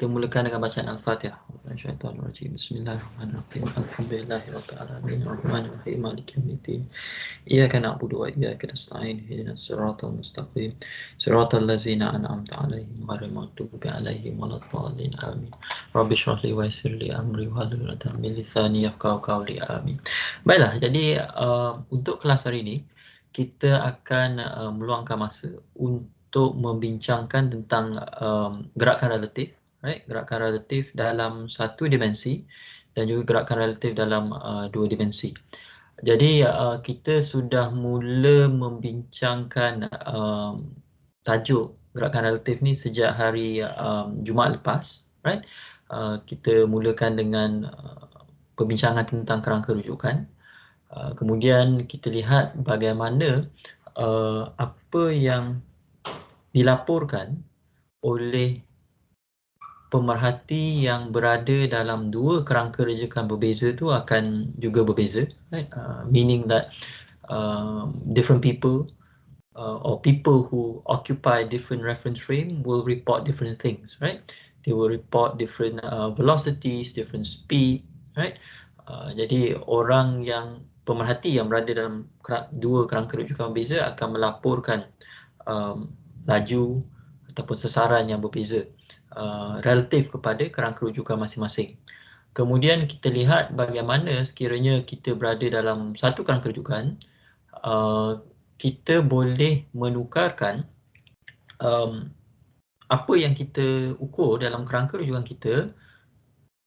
Kita mulakan dengan bacaan Al-Fatihah. Bismillahirrahmanirrahim. Alhamdulillahirabbil alamin. Arrahmanirrahim. Maliki yaumiddin. Iyyaka na'budu wa iyyaka nasta'in. Ihdinas siratal mustaqim. Siratal ladzina an'amta 'alaihim ghairil maghdubi 'alaihim waladdallin. Amin. Rabbi shrah li wa yassir li amri wahlul 'uqdatam min lisani yafqahu qawli. Amin. Baiklah, jadi untuk kelas hari ini kita akan meluangkan masa untuk membincangkan tentang gerakan relatif, right? Gerakan relatif dalam satu dimensi dan juga gerakan relatif dalam dua dimensi. Jadi kita sudah mula membincangkan tajuk gerakan relatif ni sejak hari Jumaat lepas, right? Kita mulakan dengan perbincangan tentang kerangka rujukan. Kemudian kita lihat bagaimana apa yang dilaporkan oleh pemerhati yang berada dalam dua kerangka rujukan berbeza tu akan juga berbeza, right? Meaning that different people or people who occupy different reference frame will report different things, right? They will report different velocities, different speed, right? Jadi orang yang pemerhati yang berada dalam dua kerangka rujukan berbeza akan melaporkan laju ataupun sesaran yang berbeza relatif kepada kerangka rujukan masing-masing. Kemudian kita lihat bagaimana sekiranya kita berada dalam satu kerangka rujukan, kita boleh menukarkan apa yang kita ukur dalam kerangka rujukan kita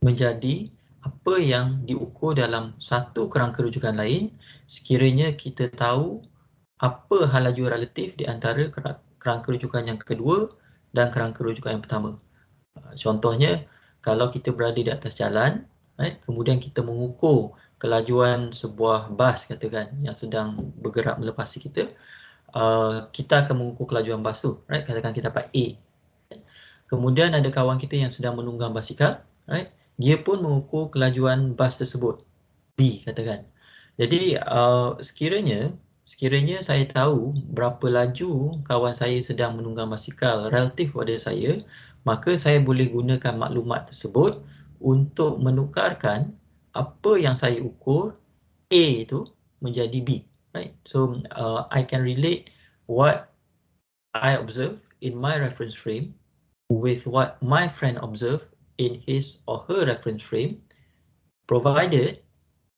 menjadi apa yang diukur dalam satu kerangka rujukan lain sekiranya kita tahu apa hal laju relatif di antara kerangka rujukan yang kedua dan kerangka rujukan yang pertama. Contohnya, kalau kita berada di atas jalan, right, kemudian kita mengukur kelajuan sebuah bas katakan yang sedang bergerak melepasi kita, kita akan mengukur kelajuan bas tu, right? Katakan kita dapat A. Kemudian ada kawan kita yang sedang menunggang basikal, right? Dia pun mengukur kelajuan bas tersebut, B katakan. Jadi sekiranya saya tahu berapa laju kawan saya sedang menunggang basikal relatif pada saya, maka saya boleh gunakan maklumat tersebut untuk menukarkan apa yang saya ukur A itu menjadi B, right? So I can relate what I observe in my reference frame with what my friend observed in his or her reference frame, provided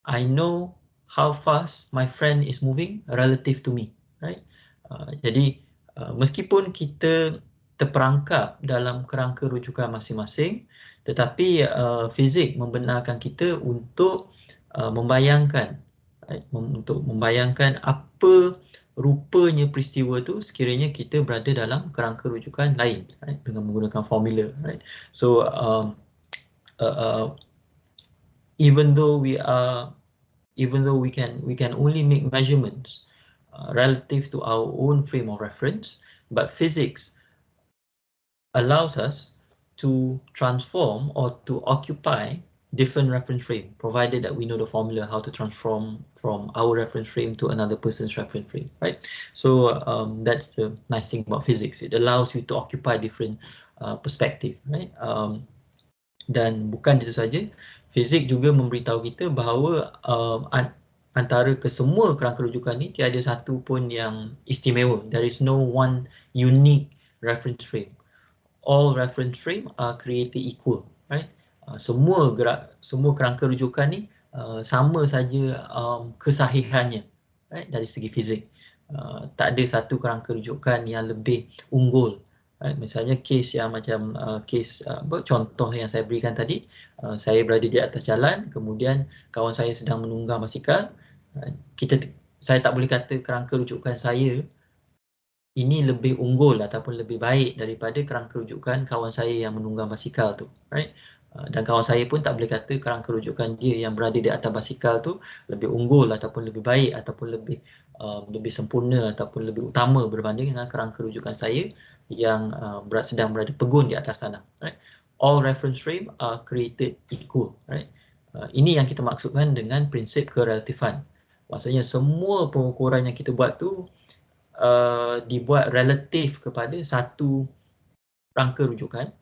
I know how fast my friend is moving relative to me, right? Jadi meskipun kita terperangkap dalam kerangka rujukan masing-masing, tetapi fizik membenarkan kita untuk membayangkan, right? Untuk membayangkan apa rupanya peristiwa tu sekiranya kita berada dalam kerangka rujukan lain, right? Dengan menggunakan formula, right? So even though we can only make measurements relative to our own frame of reference, but physics allows us to transform or to occupy different reference frame, provided that we know the formula how to transform from our reference frame to another person's reference frame, right? So that's the nice thing about physics. It allows you to occupy different perspective, right? Dan bukan itu saja, fizik juga memberitahu kita bahawa antara kesemua kerangka rujukan ni tiada satu pun yang istimewa. There is no one unique reference frame. All reference frame are created equal, right? Semua kerangka rujukan ni sama saja kesahihannya, right? Dari segi fizik. Tak ada satu kerangka rujukan yang lebih unggul. Misalnya kes yang macam contoh yang saya berikan tadi, saya berada di atas jalan, kemudian kawan saya sedang menunggang basikal. Saya tak boleh kata kerangka rujukan saya ini lebih unggul ataupun lebih baik daripada kerangka rujukan kawan saya yang menunggang basikal tu, right? Dan kawan saya pun tak boleh kata kerangka rujukan dia yang berada di atas basikal tu lebih unggul ataupun lebih baik ataupun lebih sempurna ataupun lebih utama berbanding dengan kerangka rujukan saya yang sedang berada pegun di atas tanah, right? All reference frame are created equal, right? Ini yang kita maksudkan dengan prinsip kerelatifan. Maksudnya semua pengukuran yang kita buat tu dibuat relatif kepada satu rangka rujukan,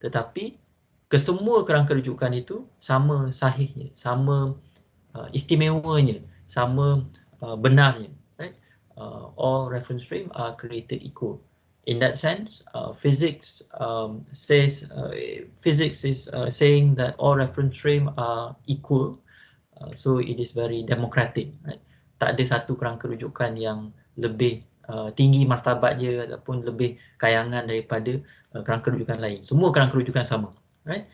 tetapi kesemua kerangka rujukan itu sama sahihnya, sama istimewanya, sama benarnya, right? All reference frame are created equal. In that sense, physics is saying that all reference frame are equal. So it is very democratic, right? Tak ada satu kerangka rujukan yang lebih tinggi martabat dia ataupun lebih kayangan daripada kerangka rujukan lain. Semua kerangka rujukan sama, right?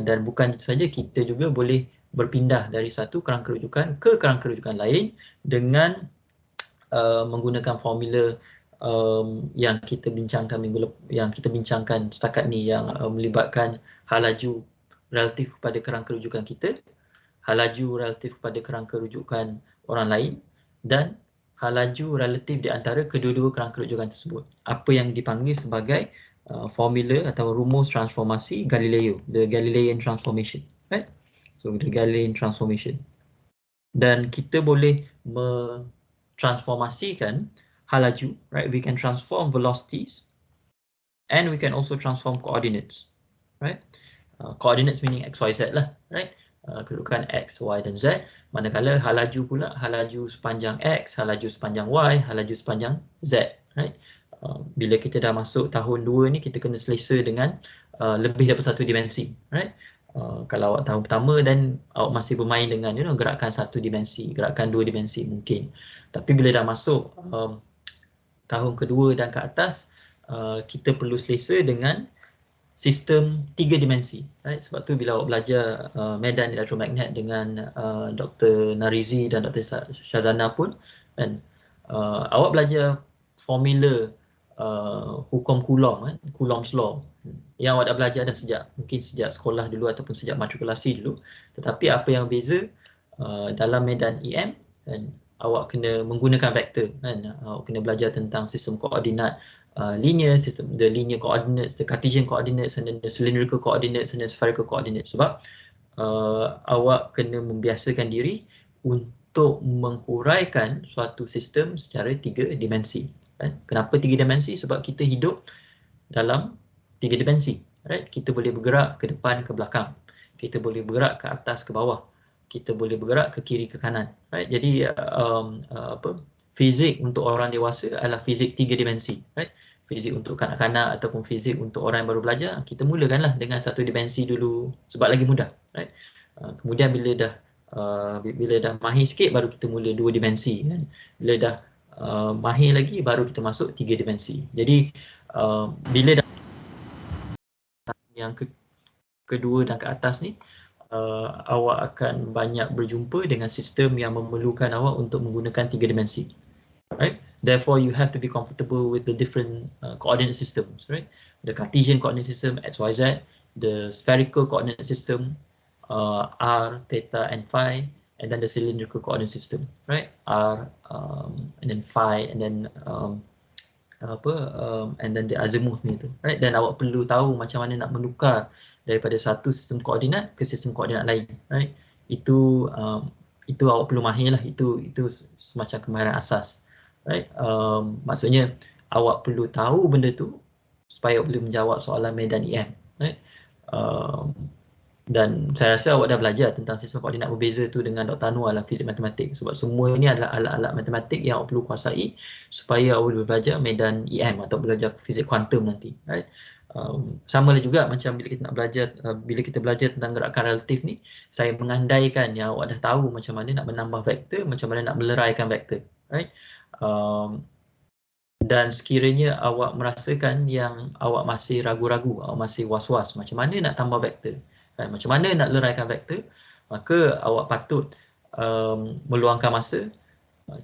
Dan bukan itu saja, kita juga boleh berpindah dari satu kerangka rujukan ke kerangka rujukan lain dengan menggunakan formula yang kita bincangkan setakat ni, yang melibatkan hal laju relatif kepada kerangka rujukan kita, hal laju relatif kepada kerangka rujukan orang lain, dan hal laju relatif di antara kedua-dua kerangka rujukan tersebut. Apa yang dipanggil sebagai formula atau rumus transformasi Galileo, the Galilean transformation, right? So the Galilean transformation. Dan kita boleh transformasikan hal laju, right? We can transform velocities and we can also transform coordinates, right? Coordinates meaning x, y, z lah, right? Kedudukan x, y dan z. Manakala hal laju pula, hal laju sepanjang x, hal laju sepanjang y, hal laju sepanjang z, right? Bila kita dah masuk tahun 2 ni, kita kena selesa dengan lebih daripada satu dimensi, right? Kalau awak tahun pertama dan awak masih bermain dengan gerakan satu dimensi, gerakan dua dimensi mungkin. Tapi bila dah masuk tahun kedua dan ke atas, kita perlu selesa dengan sistem 3 dimensi, right? Sebab tu bila awak belajar medan elektromagnet dengan Dr. Narizi dan Dr. Shazana pun, kan, awak belajar formula hukum Coulomb, Coulomb's law, yang awak dah belajar dah mungkin sejak sekolah dulu ataupun sejak matrikulasi dulu. Tetapi apa yang beza dalam medan EM, kan, awak kena menggunakan vektor, kan? Awak kena belajar tentang sistem koordinat linear, sistem the linear coordinates, the Cartesian coordinates, and then the cylindrical coordinates, and then spherical coordinates. Sebab awak kena membiasakan diri untuk menghuraikan suatu sistem secara 3 dimensi. Kan? Kenapa 3 dimensi? Sebab kita hidup dalam 3 dimensi, right? Kita boleh bergerak ke depan ke belakang, kita boleh bergerak ke atas ke bawah, kita boleh bergerak ke kiri ke kanan, right? Jadi fizik untuk orang dewasa adalah fizik 3 dimensi, right? Fizik untuk kanak-kanak ataupun fizik untuk orang yang baru belajar, kita mulakanlah dengan 1 dimensi dulu sebab lagi mudah, right? Kemudian bila dah mahir sikit, baru kita mula 2 dimensi, kan? Bila dah mahir lagi, baru kita masuk 3 dimensi. Jadi bila dah yang kedua dan ke atas ni, awak akan banyak berjumpa dengan sistem yang memerlukan awak untuk menggunakan 3 dimensi, right? Therefore you have to be comfortable with the different coordinate systems, right? The Cartesian coordinate system x, y, z, the spherical coordinate system r, theta and phi, and then the cylindrical coordinate system, right? R and then phi, and then and then the azimuth ni tu, right? Dan awak perlu tahu macam mana nak menukar daripada satu sistem koordinat ke sistem koordinat lain, right? Itu awak perlu mahir lah, itu semacam kemahiran asas, right? Maksudnya awak perlu tahu benda tu supaya awak boleh menjawab soalan medan EM, right? Dan saya rasa awak dah belajar tentang sistem koordinat berbeza tu dengan Dr. Anwar dalam fizik matematik, sebab semua ini adalah alat-alat matematik yang awak perlu kuasai supaya awak boleh belajar medan EM atau belajar fizik kuantum nanti, right? Sama lah juga macam bila kita belajar tentang gerakan relatif ni, saya mengandaikan yang awak dah tahu macam mana nak menambah vektor, macam mana nak meleraikan vektor, right? Dan sekiranya awak merasakan yang awak masih ragu-ragu, awak masih was-was macam mana nak tambah vektor, macam mana nak leraikan vektor, maka awak patut meluangkan masa,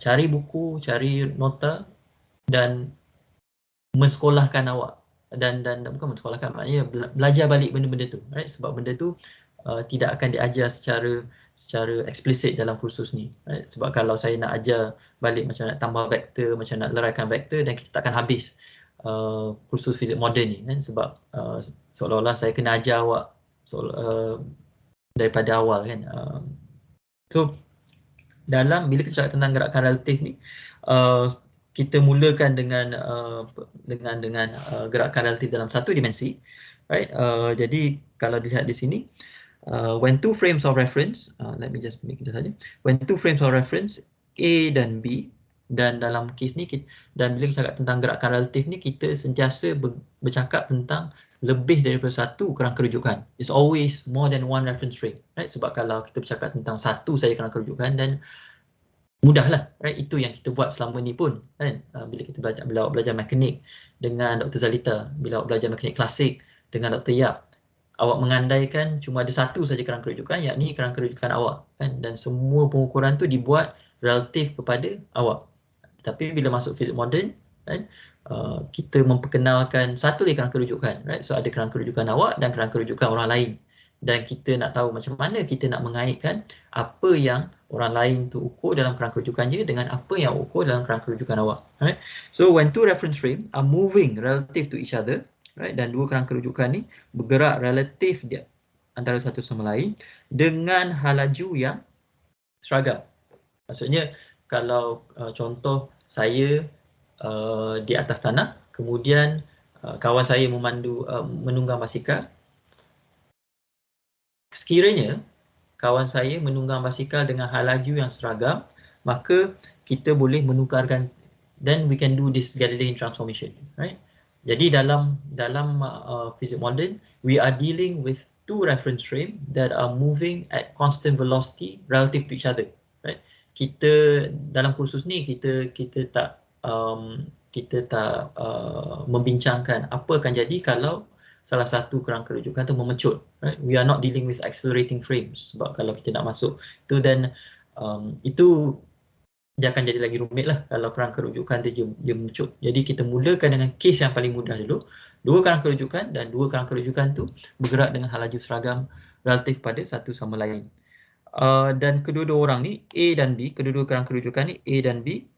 cari buku, cari nota dan mensekolahkan awak, dan bukan mensekolahkan, maknanya belajar balik benda-benda tu, right? Sebab benda tu tidak akan diajar secara eksplisit dalam kursus ni, right? Sebab kalau saya nak ajar balik macam nak tambah vektor, macam nak leraikan vektor, dan kita takkan habis kursus fizik moden ni, kan? Sebab seolah-olah saya kena ajar awak daripada awal, kan? So bila kita cakap tentang gerakan relatif ni, kita mulakan dengan gerakan relatif dalam satu dimensi, right? Jadi kalau dilihat di sini, when two frames of reference, let me just make it saja. When two frames of reference A dan B, dan dalam kes ni, dan bila kita cakap tentang gerakan relatif ni, kita sentiasa bercakap tentang lebih daripada satu kerangka rujukan. It's always more than one reference frame, right? Sebab kalau kita bercakap tentang satu saja kerangka rujukan, dan mudahlah, right? Itu yang kita buat selama ni pun, kan? Bila kita belajar mekanik dengan Dr. Zalita, bila awak belajar mekanik klasik dengan Dr. Yap, awak mengandaikan cuma ada satu saja kerangka rujukan, yakni kerangka rujukan awak, kan? Dan semua pengukuran tu dibuat relatif kepada awak. Tapi bila masuk fizik moden, kan, kita memperkenalkan satu lagi kerangka rujukan, right? So ada kerangka rujukan awak dan kerangka rujukan orang lain, dan kita nak tahu macam mana kita nak mengaitkan apa yang orang lain tu ukur dalam kerangka rujukan dia dengan apa yang ukur dalam kerangka rujukan awak, right? So when two reference frame are moving relative to each other, right, dan dua kerangka rujukan ni bergerak relatif dia antara satu sama lain dengan halaju yang seragam. Maksudnya kalau contoh saya di atas tanah, kemudian kawan saya menunggang basikal. Sekiranya kawan saya menunggang basikal dengan halaju yang seragam, maka kita boleh menukarkan, then we can do this Galilean transformation, right? Jadi dalam physics modern, we are dealing with two reference frame that are moving at constant velocity relative to each other, right? Kita dalam kursus ni kita tak membincangkan apa akan jadi kalau salah satu kerangka rujukan tu memecut, right? We are not dealing with accelerating frames, sebab kalau kita nak masuk tu, dan itu dia akan jadi lagi rumit lah kalau kerangka rujukan dia memecut. Jadi kita mulakan dengan kes yang paling mudah dulu, dua kerangka rujukan, dan dua kerangka rujukan tu bergerak dengan halaju seragam relatif pada satu sama lain. Dan kedua-dua orang ni, A dan B, kedua-dua kerangka rujukan ni, A dan B,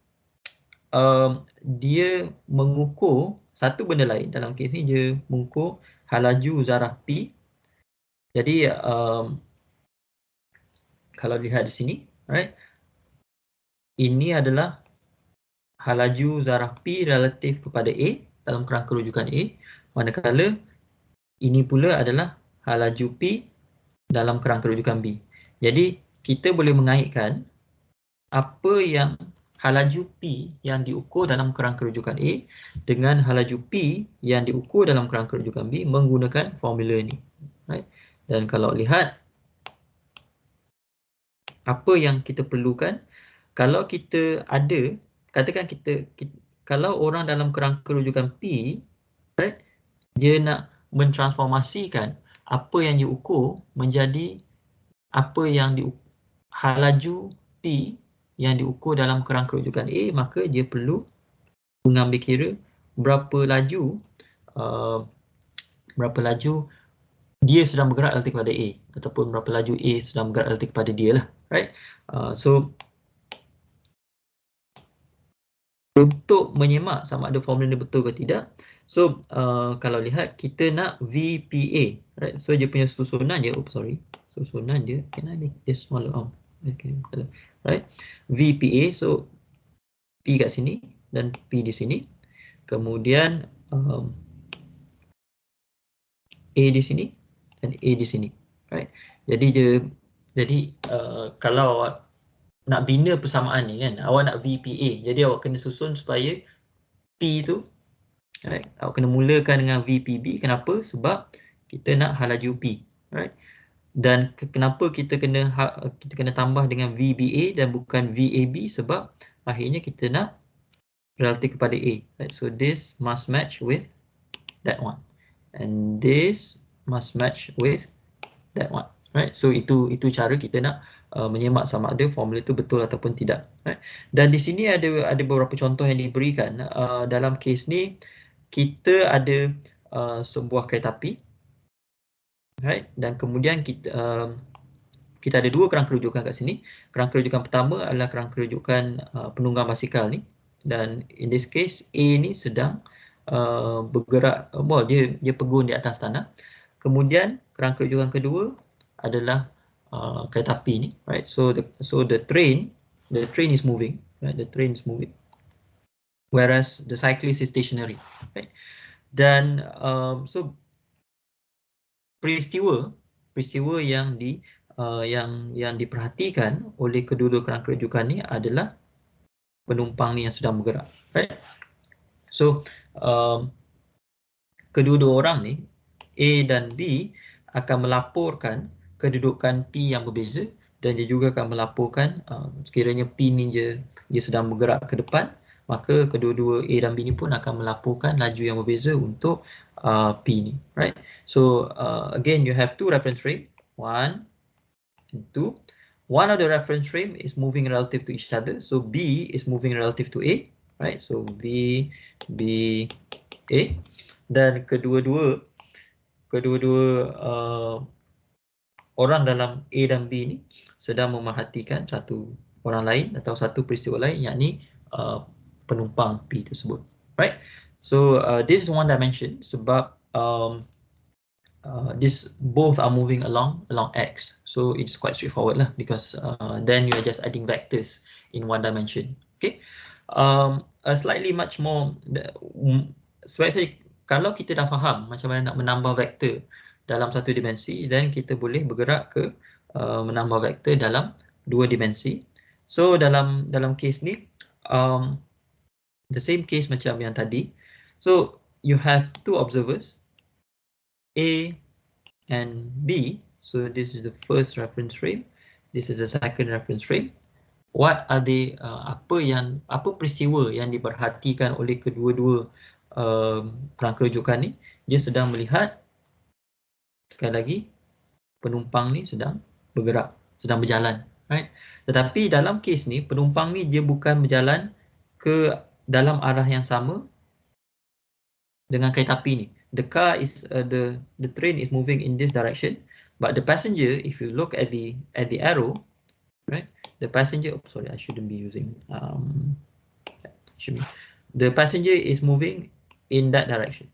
dia mengukur satu benda lain. Dalam kes ni dia mengukur halaju zarah P. Jadi kalau lihat di sini, right, ini adalah halaju zarah P relatif kepada A dalam kerangka rujukan A, manakala ini pula adalah halaju P dalam kerangka rujukan B. Jadi kita boleh mengaitkan apa yang halaju P yang diukur dalam kerangka rujukan A dengan halaju P yang diukur dalam kerangka rujukan B menggunakan formula ni, right? Dan kalau lihat apa yang kita perlukan, kalau kita ada, katakan kalau orang dalam kerangka rujukan P, right, dia nak mentransformasikan apa yang diukur menjadi apa yang halaju P yang diukur dalam kerangka rujukan A, maka dia perlu mengambil kira berapa laju dia sedang bergerak relatif kepada A, ataupun berapa laju A sedang bergerak relatif kepada dia lah, right? So untuk menyemak sama ada formula ni betul ke tidak, so kalau lihat kita nak VPA, right? So dia punya susunan dia, susunan dia, can I make this smaller? Okay, right? VPA, so P kat sini dan P di sini, kemudian A di sini dan A di sini, right? Jadi kalau awak nak bina persamaan ni kan, awak nak VPA, jadi awak kena susun supaya P tu, right, awak kena mulakan dengan VPB. Kenapa? Sebab kita nak halaju P, right? Dan kenapa kita kena tambah dengan VBA dan bukan VAB? Sebab akhirnya kita nak relatif kepada A, right? So this must match with that one, and this must match with that one, right? So itu cara kita nak menyemak sama ada formula itu betul ataupun tidak, right? Dan di sini ada beberapa contoh yang diberikan. Dalam kes ni kita ada sebuah kereta api, right? Dan kemudian kita ada dua kerangka rujukan kat sini. Kerangka rujukan pertama adalah kerangka rujukan penunggang basikal ni, dan in this case A ni sedang bergerak, dia pegun di atas tanah. Kemudian kerangka rujukan kedua adalah kereta api ni, right? So the train is moving, right? The train is moving, whereas the cyclist is stationary, right? Dan so peristiwa yang diperhatikan oleh kedua-dua kerangka rujukan ni adalah penumpang ni yang sedang bergerak, right? So kedua-dua orang ni, A dan B, akan melaporkan kedudukan P yang berbeza, dan dia juga akan melaporkan sekiranya P ni dia sedang bergerak ke depan, maka kedua-dua A dan B ni pun akan melaporkan laju yang berbeza untuk P ni, right? So again, you have two reference frame, 1 and 2. One of the reference frame is moving relative to each other, so B is moving relative to A, right? So B, A, dan kedua-dua orang dalam A dan B ni sedang memerhatikan satu orang lain atau satu peristiwa lain, yakni penumpang P tersebut, right? So this is one dimension sebab this both are moving along X, so it's quite straightforward lah, because then you are just adding vectors in one dimension. Okay, a slightly much more sebab saya, kalau kita dah faham macam mana nak menambah vektor dalam satu dimensi, then kita boleh bergerak ke menambah vektor dalam dua dimensi. So dalam case ni, the same case macam yang tadi. So you have two observers, A and B. So this is the first reference frame, this is the second reference frame. What are the apa peristiwa yang diperhatikan oleh kedua-dua kerangka rujukan ni? Dia sedang melihat, sekali lagi, penumpang ni sedang bergerak, sedang berjalan, right? Tetapi dalam kes ni, penumpang ni dia bukan berjalan ke dalam arah yang sama dengan kereta api ni. The car is the train is moving in this direction, but the passenger, if you look at the arrow, right? The passenger, oh, sorry, I shouldn't be using the passenger is moving in that direction.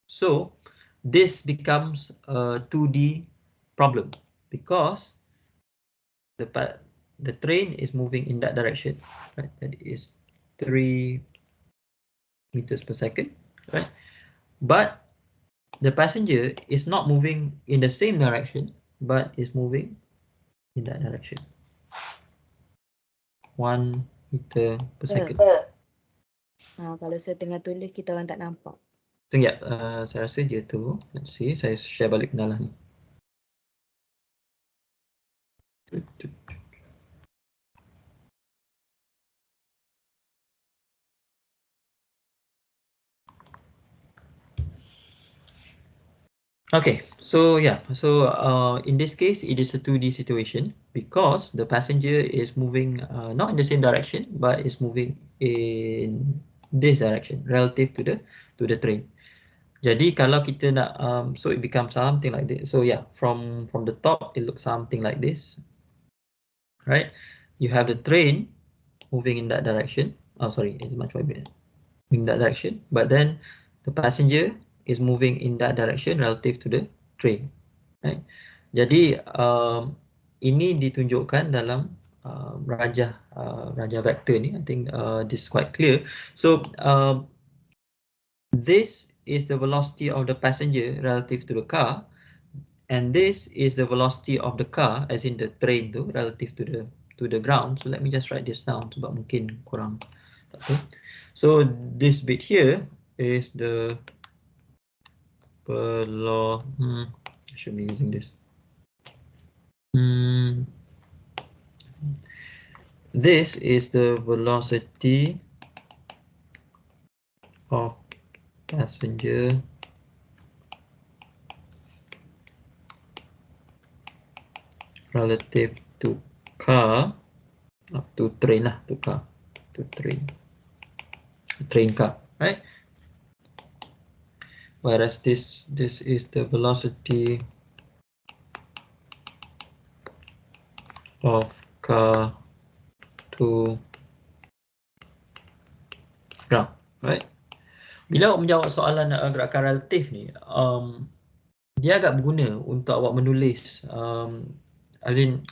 So this becomes a 2D problem because the train is moving in that direction, right? That is 3 meters per second, right? But the passenger is not moving in the same direction, but is moving in that direction, 1 meter per second. Kalau saya tengah tulis, kita orang tak nampak. Sekejap, saya rasa dia tu. Let's see, saya share balik kenalan ni. Okay, so yeah, so in this case, it is a 2D situation because the passenger is moving not in the same direction, but is moving in this direction relative to the train. Jadi kalau kita nak, so it becomes something like this. So yeah, from the top, it looks something like this, right? You have the train moving in that direction. Oh, sorry, it's much wider in that direction, but then the passenger is moving in that direction relative to the train, right? Jadi ini ditunjukkan dalam rajah vektor ni. I think this is quite clear. So this is the velocity of the passenger relative to the car, and this is the velocity of the car, as in the train tu, relative to the ground. So let me just write this down sebab mungkin kurang tak tahu. So this bit here is the I should be using this. This is the velocity of passenger relative to car, up to train lah, to car, to train car, right? Whereas this is the velocity of car to ground, right? Bila awak menjawab soalan gerakan relatif ni, dia agak berguna untuk awak menulis, Alin,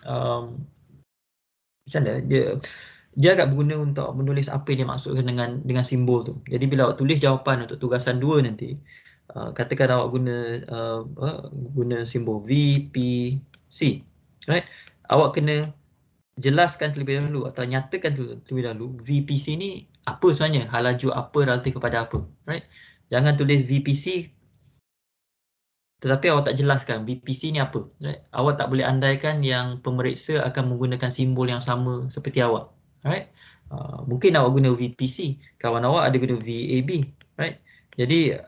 macam mana dia agak berguna untuk menulis apa yang dia maksudkan dengan simbol tu. Jadi bila awak tulis jawapan untuk tugasan 2 nanti, katakan awak guna simbol VPC, right? Awak kena jelaskan terlebih dahulu atau nyatakan terlebih dahulu VPC ni apa sebenarnya, hal laju apa relatif kepada apa, right? Jangan tulis VPC tetapi awak tak jelaskan VPC ni apa, right? Awak tak boleh andaikan yang pemeriksa akan menggunakan simbol yang sama seperti awak, right? Mungkin awak guna VPC, kawan awak ada guna VAB, right? Jadi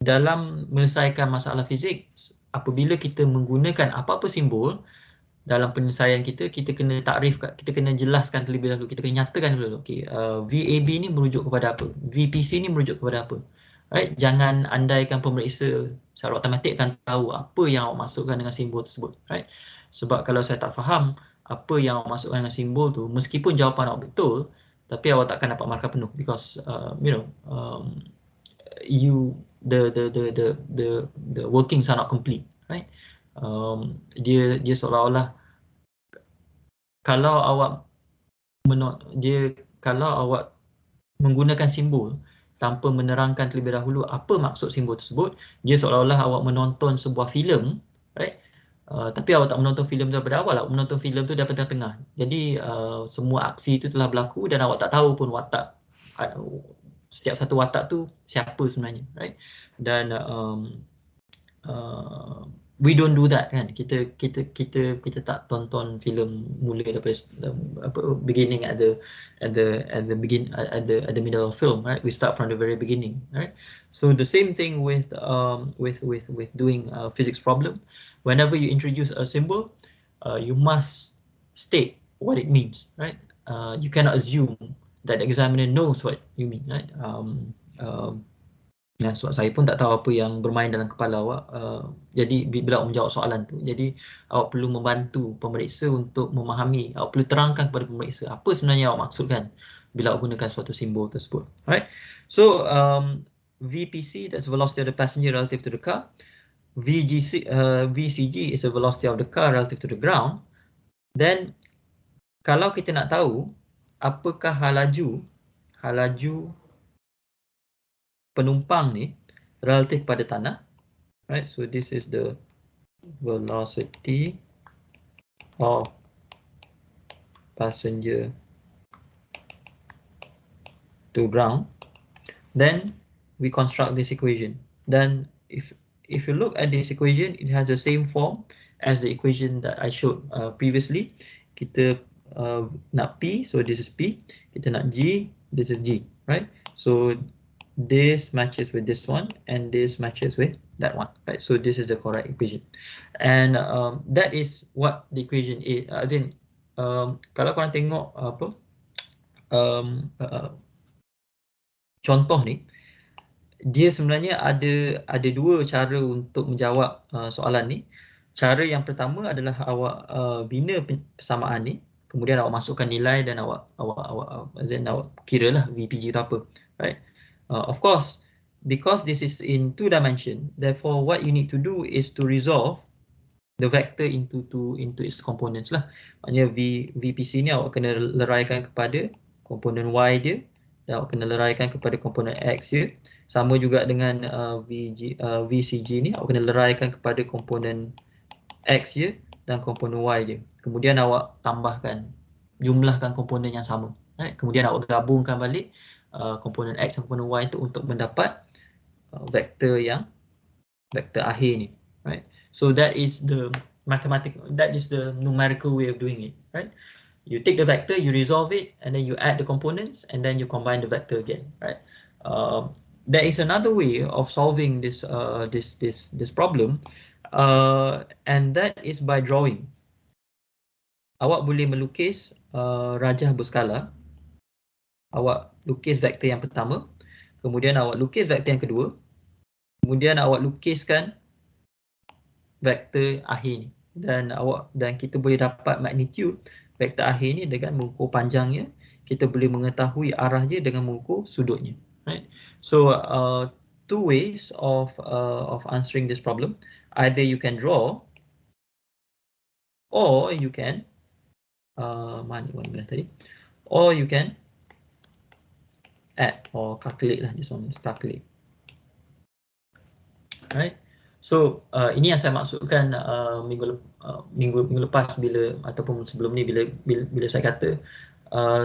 dalam menyelesaikan masalah fizik, apabila kita menggunakan apa-apa simbol dalam penyelesaian kita, kita kena takrif, kita kena jelaskan terlebih dahulu, kita kena nyatakan dulu, okay, VAB ni merujuk kepada apa, VPC ni merujuk kepada apa, right? Jangan andaikan pemeriksa secara automatik akan tahu apa yang awak masukkan dengan simbol tersebut, right? Sebab kalau saya tak faham apa yang awak masukkan dengan simbol tu, meskipun jawapan awak betul, tapi awak takkan dapat markah penuh, because the workings are not complete, right? Dia seolah-olah kalau awak menggunakan simbol tanpa menerangkan terlebih dahulu apa maksud simbol tersebut, dia seolah-olah awak menonton sebuah filem, right? Tapi awak tak menonton filem tu daripada awal, awak menonton filem tu daripada tengah. Jadi semua aksi itu telah berlaku dan awak tak tahu pun watak setiap satu watak tu siapa sebenarnya, right? Dan we don't do that, kan? Kita tak tonton filem mula daripada beginning at the middle of film, right? We start from the very beginning, right? So the same thing with doing a physics problem. Whenever you introduce a symbol, you must state what it means, right? You cannot assume that the examiner knows what you mean, right? Sebab saya pun tak tahu apa yang bermain dalam kepala awak. Jadi bila awak menjawab soalan tu, jadi awak perlu membantu pemeriksa untuk memahami. Awak perlu terangkan kepada pemeriksa apa sebenarnya awak maksudkan bila awak gunakan suatu simbol tersebut. Alright. So VPC, that's the velocity of the passenger relative to the car. VCG is the velocity of the car relative to the ground. Then kalau kita nak tahu apakah hal laju penumpang ni relatif pada tanah, right? So this is the velocity of passenger to ground. Then we construct this equation. Then if you look at this equation, it has the same form as the equation that I showed previously. Kita nak P, so this is P. Kita nak G, this is G, right? So this matches with this one and this matches with that one, right? So this is the correct equation, and that is what the equation is. Kalau korang tengok contoh ni, dia sebenarnya ada dua cara untuk menjawab soalan ni. Cara yang pertama adalah awak bina persamaan ni, kemudian awak masukkan nilai dan awak kira lah VPG tu apa, right? Of course, because this is in 2 dimension, therefore what you need to do is to resolve the vector into its components lah. Maknanya VPC ni awak kena leraikan kepada komponen Y dia, dan awak kena leraikan kepada komponen X dia. Sama juga dengan VCG ni, awak kena leraikan kepada komponen X dia dan komponen Y dia. Kemudian awak jumlahkan komponen yang sama, right? Kemudian awak gabungkan balik komponen X dan komponen Y itu untuk mendapat vektor akhir ni, right? So that is the numerical way of doing it, right? You take the vector, you resolve it, and then you add the components, and then you combine the vector again, right? There is another way of solving this problem, and that is by drawing. Awak boleh melukis rajah berskala. Awak lukis vektor yang pertama, kemudian awak lukis vektor yang kedua, kemudian awak lukiskan vektor akhir ni, dan kita boleh dapat magnitude vektor akhir ni dengan mengukur panjangnya. Kita boleh mengetahui arahnya dengan mengukur sudutnya, right? So two ways of answering this problem. Either you can draw, or you can or you can add or calculate lah. This one is calculate. Right? So ini yang saya maksudkan minggu lepas bila ataupun sebelum ni bila saya kata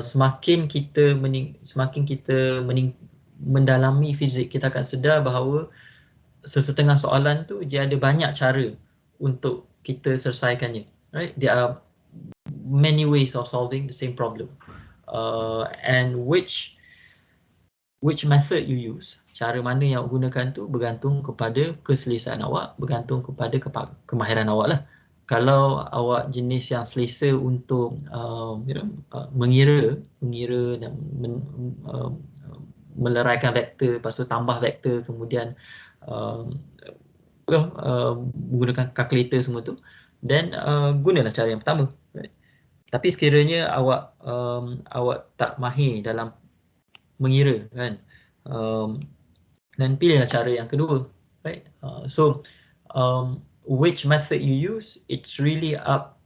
semakin kita mendalami fizik, kita akan sedar bahawa sesetengah soalan tu dia ada banyak cara untuk kita selesaikannya. Right? There are many ways of solving the same problem, and which method you use, cara mana yang awak gunakan tu bergantung kepada keselesaan awak, bergantung kepada kemahiran awak lah. Kalau awak jenis yang selesa untuk mengira dan meleraikan vektor, lepas tu tambah vektor, kemudian menggunakan kalkulator semua tu, then gunalah cara yang pertama. Right? Tapi sekiranya awak tak mahir dalam mengira, kan, dan pilihlah cara yang kedua. Right? So which method you use, it's really up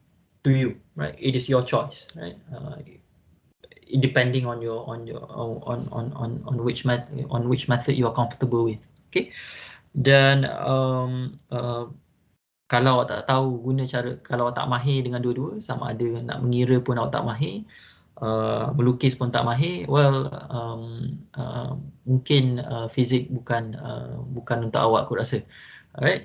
to you. Right? It is your choice. Right? Depending on which method you are comfortable with. Okay. Dan kalau awak tak tahu guna cara, kalau awak tak mahir dengan dua-dua, sama ada nak mengira pun awak tak mahir, melukis pun tak mahir, well, mungkin fizik bukan untuk awak, aku rasa. Alright,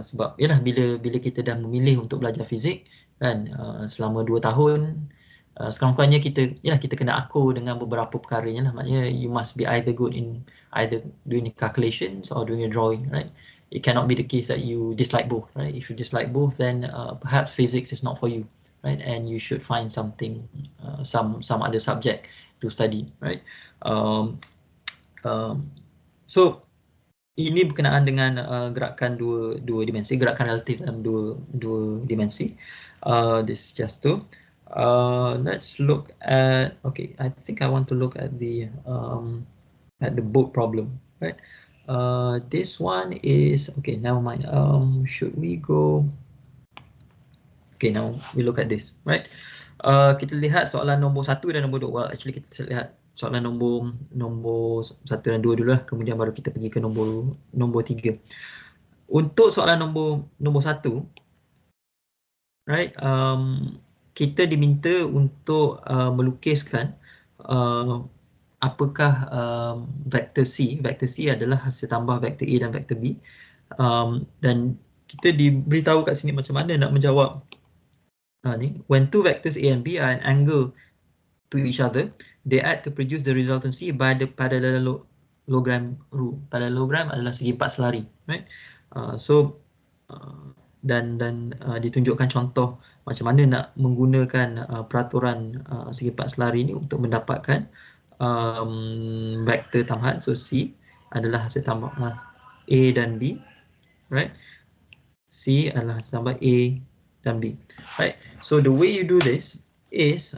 sebab yalah, bila kita dah memilih untuk belajar fizik, kan, selama 2 tahun, sekurang-kurangnya kita kena akur dengan beberapa perkaranya lah. Maknanya you must be either good in either doing calculations or doing a drawing, right? It cannot be the case that you dislike both, right? If you dislike both, then perhaps physics is not for you, right? And you should find something, some other subject to study, right? So ini berkenaan dengan gerakan dua dimensi, gerakan relatif dalam dua dimensi. This is just to let's look at, okay, I think I want to look at the boat problem, right? This one is, okay, never mind. Should we go? Okay, now we look at this, right? Kita lihat soalan nombor 1 dan nombor 2. Well, actually kita lihat soalan nombor 1 dan 2 dulu lah, kemudian baru kita pergi ke nombor 3. Untuk soalan nombor 1, right? Kita diminta untuk melukiskan apakah vektor C. Vektor C adalah hasil tambah vektor A dan vektor B. Dan kita diberitahu kat sini macam mana nak menjawab ni. When two vectors A and B are an angle to each other, they add to produce the resultant C by the parallelogram rule. Parallelogram adalah segi 4 selari, right? Dan ditunjukkan contoh macam mana nak menggunakan peraturan segi 4 selari ini untuk mendapatkan vektor tambahan. So C adalah hasil tambah A dan B, right? C adalah hasil tambah A dan B, right? So the way you do this is,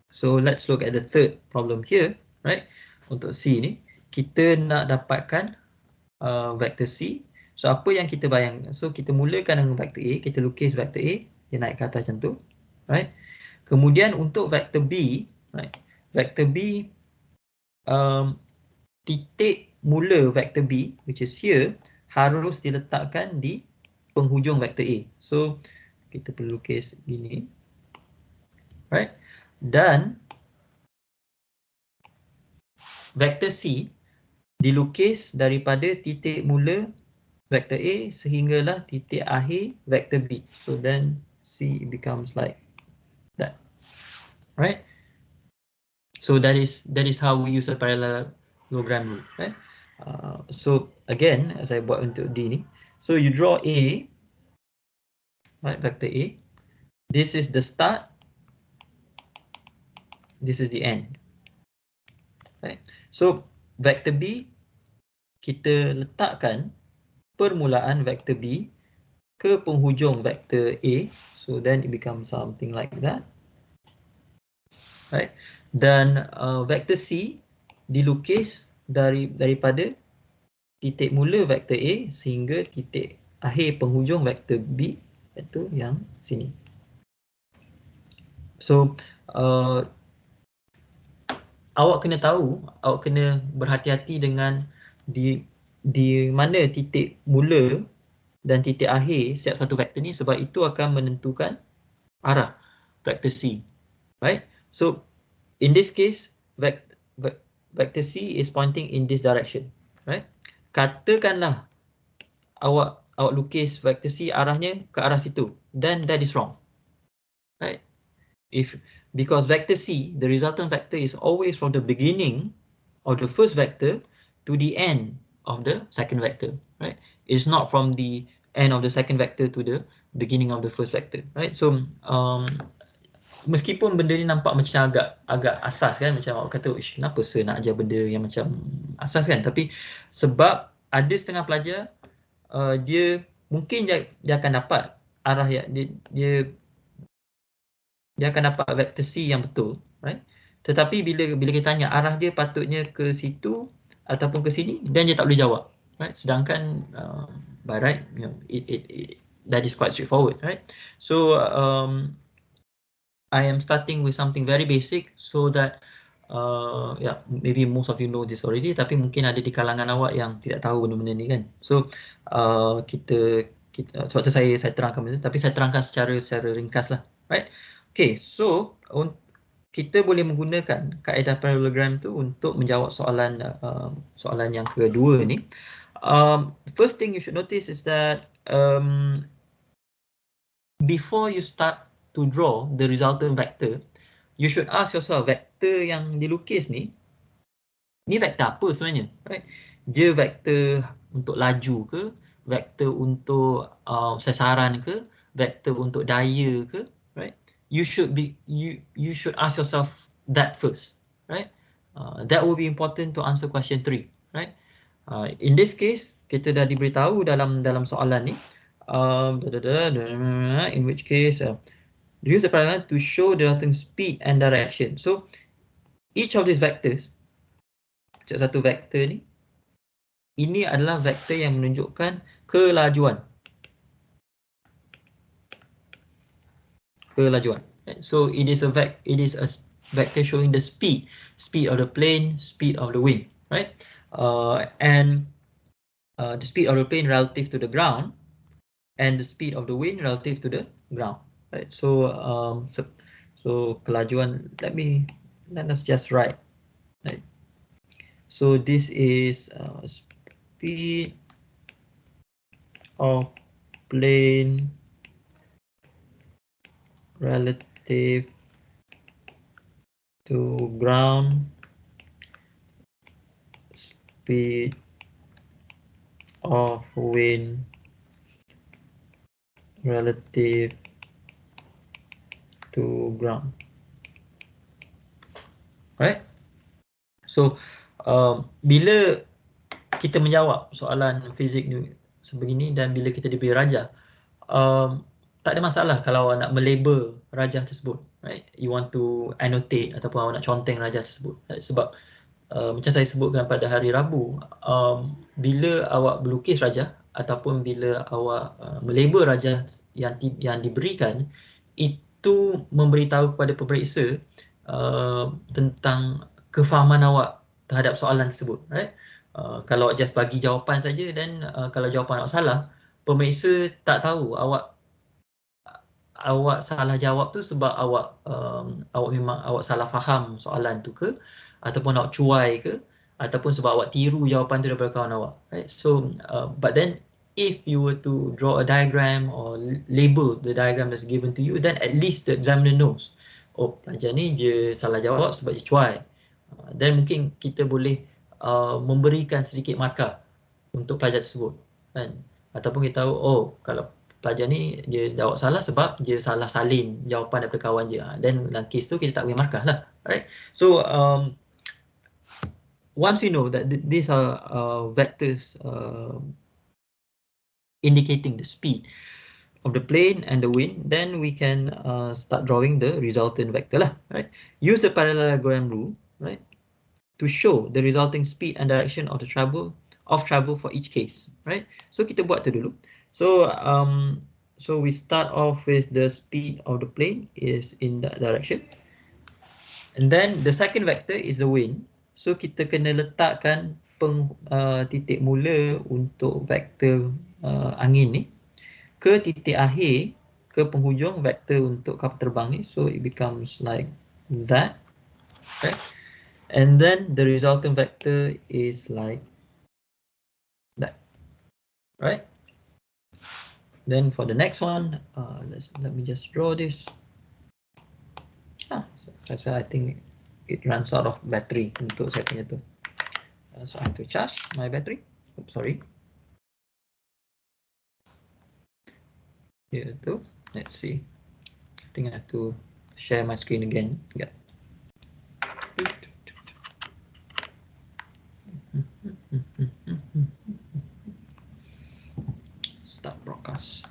so let's look at the third problem here, right? Untuk C ni, kita nak dapatkan vektor C. So apa yang kita bayangkan? So kita mulakan dengan vektor A, kita lukis vektor A, dia naik ke atas macam tu, right? Kemudian untuk vektor B, right? Vektor B, titik mula vektor B, which is here, harus diletakkan di penghujung vektor A. So kita perlu lukis gini, right? Dan vektor C dilukis daripada titik mula vektor A sehinggalah titik akhir vektor B. So then C becomes like that, right? So that is how we use a parallelogram rule, right? So again, saya buat untuk D ni. So you draw A, right, vector A. This is the start. This is the end, right? So vector B, kita letakkan permulaan vector B ke penghujung vector A. So then it becomes something like that, right? Dan vector C dilukis daripada titik mula vektor A sehingga titik akhir penghujung vektor B, iaitu yang sini. So awak kena tahu, awak kena berhati-hati dengan di mana titik mula dan titik akhir setiap satu vektor ni, sebab itu akan menentukan arah vektor C. Right? So in this case, vector C is pointing in this direction. Right? Katakanlah awak lukis vektor C arahnya ke arah situ, then that is wrong. Right? Because vector C, the resultant vector is always from the beginning of the first vector to the end of the second vector, right? It's not from the end of the second vector to the beginning of the first vector, right? So meskipun benda ni nampak macam agak asas kan, macam awak kata, kenapa saya nak ajar benda yang macam asas kan, tapi sebab ada setengah pelajar dia mungkin dia akan dapat arah yang dia akan dapat vektor C yang betul, right? Tetapi bila kita tanya arah dia patutnya ke situ ataupun ke sini, dan dia tak boleh jawab, right? Sedangkan by right, you know, that is quite straightforward, right? So I am starting with something very basic so that yeah, maybe most of you know this already, tapi mungkin ada di kalangan awak yang tidak tahu benda-benda ni kan. So kita sebab tu saya terangkan benda, tapi saya terangkan secara ringkas lah, right? Okay, so kita boleh menggunakan kaedah parallelogram tu untuk menjawab soalan yang kedua ni. First thing you should notice is that before you start to draw the resultant vector, you should ask yourself, vektor yang dilukis ni vektor apa sebenarnya, right? Dia vektor untuk laju ke, vektor untuk sasaran ke, vektor untuk daya ke, right? You should ask yourself that first, right? That will be important to answer question 3, right? In this case, kita dah diberitahu dalam soalan ni, in which case use the parallelogram to show the resultant speed and direction. So each of these vectors, satu vektor ni, ini adalah vektor yang menunjukkan kelajuan. Right? So it is a vector showing the speed of the plane, speed of the wind, right? And the speed of the plane relative to the ground, and the speed of the wind relative to the ground, right? So so kelajuan, let us just write, right? So this is speed of plane relative to ground, speed of wind relative to ground, right? So bila kita menjawab soalan fizik ni sebegini, dan bila kita diberi rajah, tak ada masalah kalau awak nak melabel rajah tersebut, right? You want to annotate ataupun awak nak conteng rajah tersebut, right? Sebab macam saya sebutkan pada hari Rabu, bila awak melukis rajah ataupun bila awak melabel rajah yang diberikan, itu memberitahu kepada pemeriksa tentang kefahaman awak terhadap soalan tersebut, right? Kalau awak just bagi jawapan saja, dan kalau jawapan awak salah, pemeriksa tak tahu awak salah jawab tu sebab awak memang salah faham soalan tu ke, ataupun awak cuai ke, ataupun sebab awak tiru jawapan tu daripada kawan awak, right? So but then if you were to draw a diagram or label the diagram that's given to you, then at least the examiner knows, oh, pelajar ni dia salah jawab sebab dia cuai. Then mungkin kita boleh memberikan sedikit markah untuk pelajar tersebut, kan? Ataupun kita tahu, oh, kalau pelajar ni dia jawab salah sebab dia salah salin jawapan daripada kawan dia. Dan dalam kes tu kita tak boleh markah lah, right? So once we know that these are vectors indicating the speed of the plane and the wind, then we can start drawing the resultant vector lah, right? Use the parallelogram rule, right, to show the resulting speed and direction of the travel for each case, right? So kita buat tu dulu. So so we start off with the speed of the plane is in that direction, and then the second vector is the wind. So kita kena letakkan titik mula untuk vektor angin ni ke titik akhir, ke penghujung vektor untuk kapal terbang ni. So it becomes like that, right? And then the resultant vector is like that, right? Then for the next one, let me just draw this. So I think it runs out of battery untuk saya punya tu. So I have to charge my battery. Oops, sorry. Here too. Let's see. I think I have to share my screen again. Yeah. Start broadcast.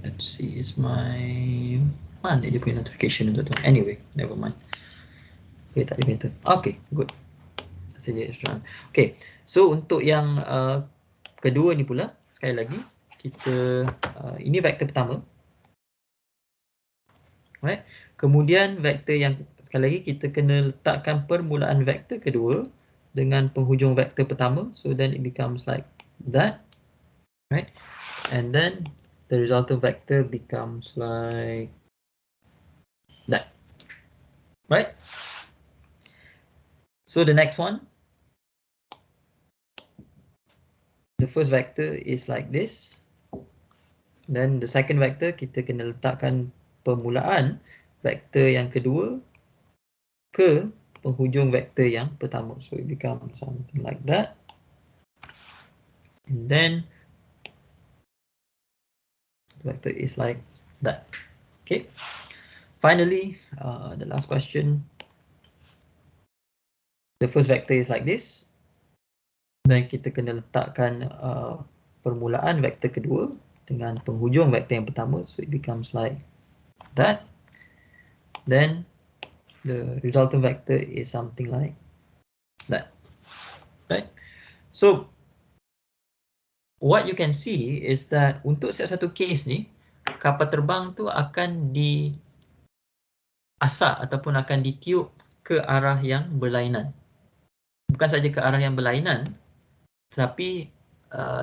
Let's see, is my mana dia punya notification untuk tu? Anyway, never mind. Okay, tak ada tu. Okay, good. Okay, so untuk yang kedua ni pula, sekali lagi kita ini vektor pertama, right? Kemudian vektor yang sekali lagi kita kena letakkan permulaan vektor kedua dengan penghujung vektor pertama, so then it becomes like that, right? And then the resultant vector becomes like that, right? So the next one, the first vector is like this. Then the second vector, kita kena letakkan permulaan vektor yang kedua ke penghujung vektor yang pertama. So it becomes something like that. And then the vector is like that. Okay. Finally, the last question. The first vector is like this. Dan kita kena letakkan permulaan vektor kedua dengan penghujung vektor yang pertama, so it becomes like that. Then the resultant vector is something like that, right? So what you can see is that untuk setiap satu case ni, kapal terbang tu akan diasak ataupun akan ditiup ke arah yang berlainan. Bukan saja ke arah yang berlainan, tapi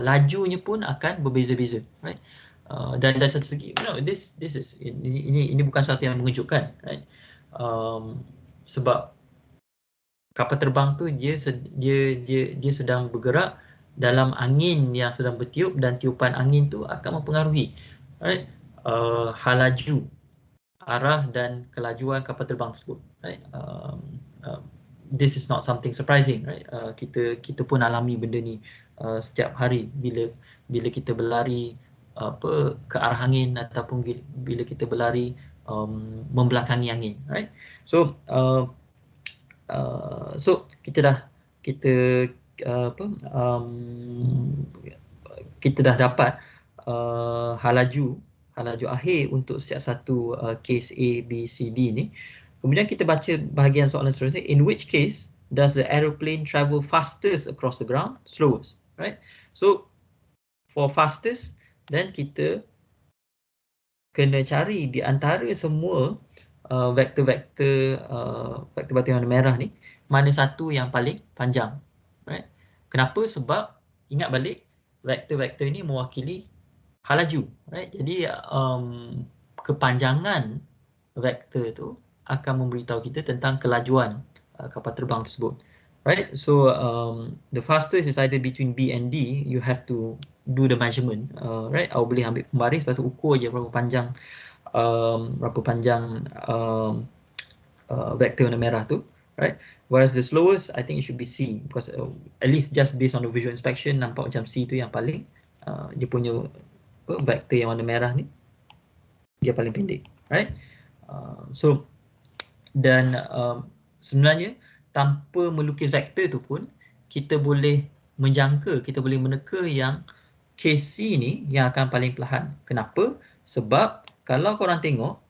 lajunya pun akan berbeza-beza, right? Dan dari satu segi, this is ini bukan sesuatu yang mengejutkan, right? Sebab kapal terbang tu dia sedang bergerak dalam angin yang sedang bertiup, dan tiupan angin tu akan mempengaruhi, right? Hal laju, arah dan kelajuan kapal terbang tersebut, right? This is not something surprising, right? Kita pun alami benda ni setiap hari bila kita berlari ke arah angin ataupun bila kita berlari membelakangi angin, right? So kita dah dapat hal laju akhir untuk setiap satu case A, B, C, D ni. Kemudian kita baca bahagian soalan seterusnya. In which case does the aeroplane travel fastest across the ground, slowest, right? So for fastest, then kita kena cari di antara semua vektor-vektor warna merah ni, mana satu yang paling panjang, right? Kenapa? Sebab ingat balik, vektor-vektor ini mewakili hal laju, right? Jadi kepanjangan vektor tu akan memberitahu kita tentang kelajuan kapal terbang tersebut, right? So the fastest is either between B and D. You have to do the measurement, right? Awak boleh ambil pembaris, lepas tu ukur je berapa panjang vektor warna merah tu, right? Whereas the slowest, I think it should be C, because at least just based on the visual inspection, nampak macam C tu yang paling dia punya vektor yang warna merah ni dia paling pendek, right? So dan sebenarnya tanpa melukis vektor tu pun kita boleh menjangka, kita boleh meneka yang case C ni yang akan paling perlahan. Kenapa? Sebab kalau korang tengok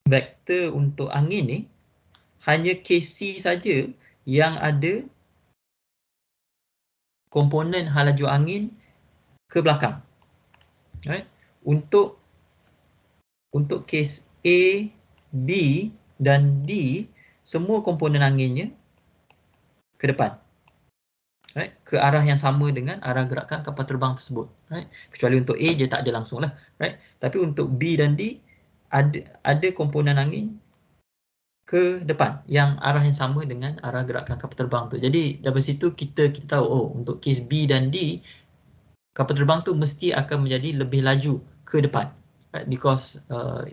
vektor untuk angin ni, hanya case C saja yang ada komponen hal laju angin ke belakang, Right? Untuk kes A, B dan D, semua komponen anginnya ke depan. Right? Ke arah yang sama dengan arah gerakan kapal terbang tersebut. Right? Kecuali untuk A, dia tak ada langsung lah. Right? Tapi untuk B dan D, ada komponen angin ke depan yang arah yang sama dengan arah gerakan kapal terbang tu. Jadi dari situ kita tahu, oh, untuk kes B dan D, kapal terbang tu mesti akan menjadi lebih laju ke depan. Right? Because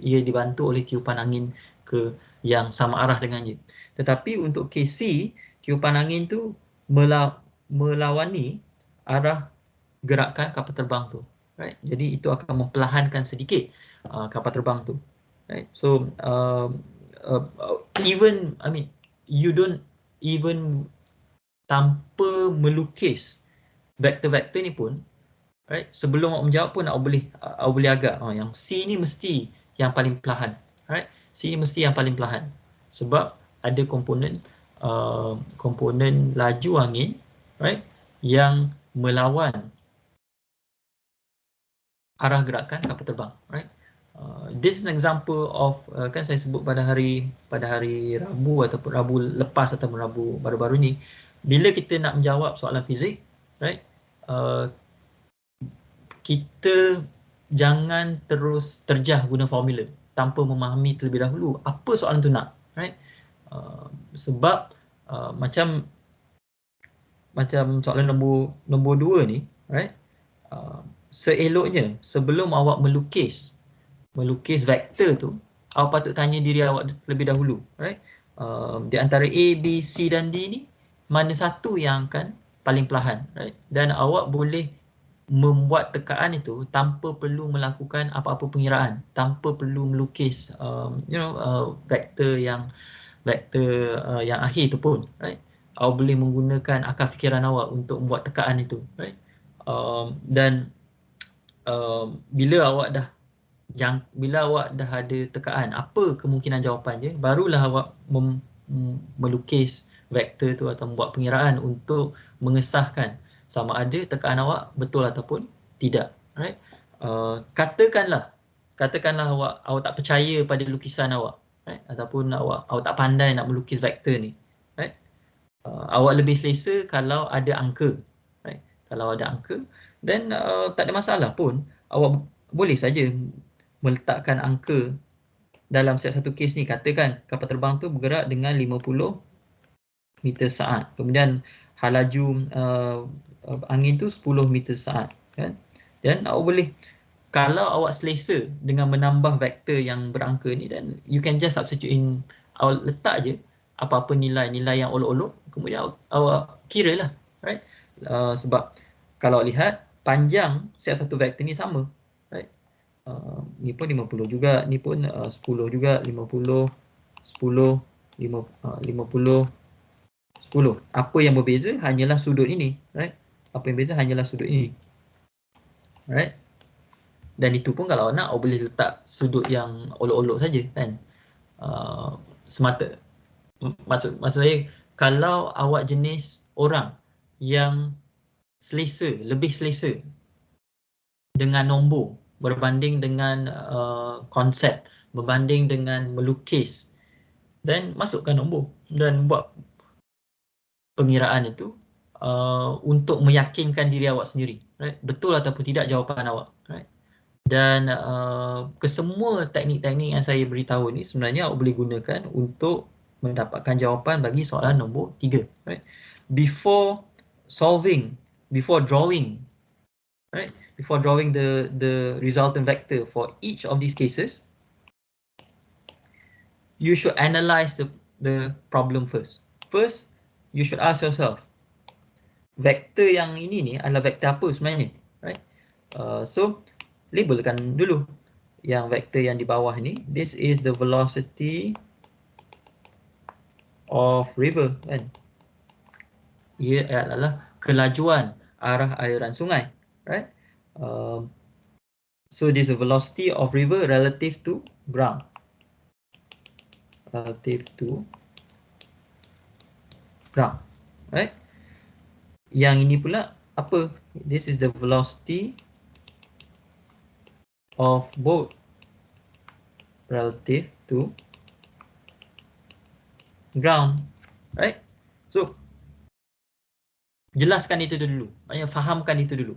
ia dibantu oleh tiupan angin ke yang sama arah dengannya. Tetapi untuk kes C, tiupan angin tu melawani arah gerakan kapal terbang tu. Right? Jadi itu akan memperlahankan sedikit kapal terbang tu. Right? So even, I mean, you don't even tanpa melukis vektor-vektor ni pun, right, sebelum awak menjawab pun awak boleh agak yang C ni mesti yang paling perlahan. Right? C ni mesti yang paling perlahan. Sebab ada komponen laju angin, right, yang melawan arah gerakan kapal terbang. Right? This is an example of kan saya sebut pada hari Rabu ataupun Rabu lepas ataupun Rabu baru-baru ni, bila kita nak menjawab soalan fizik, right, kita jangan terus terjah guna formula tanpa memahami terlebih dahulu apa soalan tu nak, right? Sebab macam soalan nombor 2 ni, right? Seeloknya sebelum awak melukis vektor tu, awak patut tanya diri awak terlebih dahulu, right? Di antara A, B, C dan D ni, mana satu yang akan paling perlahan, right? Dan awak boleh membuat tekaan itu tanpa perlu melakukan apa-apa pengiraan, tanpa perlu melukis vektor yang akhir tu pun, right? Awak boleh menggunakan akal fikiran awak untuk membuat tekaan itu, right? Dan bila awak dah ada tekaan, apa kemungkinan jawapan dia, barulah awak melukis vektor tu atau membuat pengiraan untuk mengesahkan sama ada tekaan awak betul ataupun tidak. Right? Katakanlah awak tak percaya pada lukisan awak, right? Ataupun awak tak pandai nak melukis vektor ni. Right? Awak lebih selesa kalau ada angka. Right? Kalau ada angka, then tak ada masalah pun. Awak boleh saja meletakkan angka dalam setiap satu kes ni. Katakan kapal terbang tu bergerak dengan 50 meter saat. Kemudian hal laju angin tu 10 meter saat. Kan? Dan awak boleh, kalau awak selesa dengan menambah vektor yang berangka ni, dan you can just substitute in, awak letak je apa-apa nilai-nilai yang olok-olok, kemudian awak kira lah. Right? Sebab kalau lihat panjang setiap satu vektor ni sama. Right? Ni pun 50 juga, ni pun 10 juga, 50, 10, 50, 10. Apa yang berbeza hanyalah sudut ini, right? Apa yang berbeza hanyalah sudut ini. Right? Dan itu pun kalau nak, awak boleh letak sudut yang olok-olok saja, kan? Semata. Maksud saya, kalau awak jenis orang yang lebih selesa dengan nombor berbanding dengan konsep, berbanding dengan melukis, dan masukkan nombor dan buat pengiraan itu untuk meyakinkan diri awak sendiri, right? Betul ataupun tidak jawapan awak, right? Dan kesemua teknik-teknik yang saya beritahu ni sebenarnya awak boleh gunakan untuk mendapatkan jawapan bagi soalan nombor 3, right? Before drawing, right? Before drawing the resultant vector for each of these cases, you should analyze the problem first. First, you should ask yourself, vektor yang ini ni adalah vektor apa sebenarnya, right? So labelkan dulu yang vektor yang di bawah ni. This is the velocity of river, kan? Ia adalah kelajuan arah aliran sungai, right? So this is the velocity of river relative to ground. Right? Yang ini pula apa? This is the velocity of boat relative to ground, right? So jelaskan itu dulu, maknanya fahamkan itu dulu.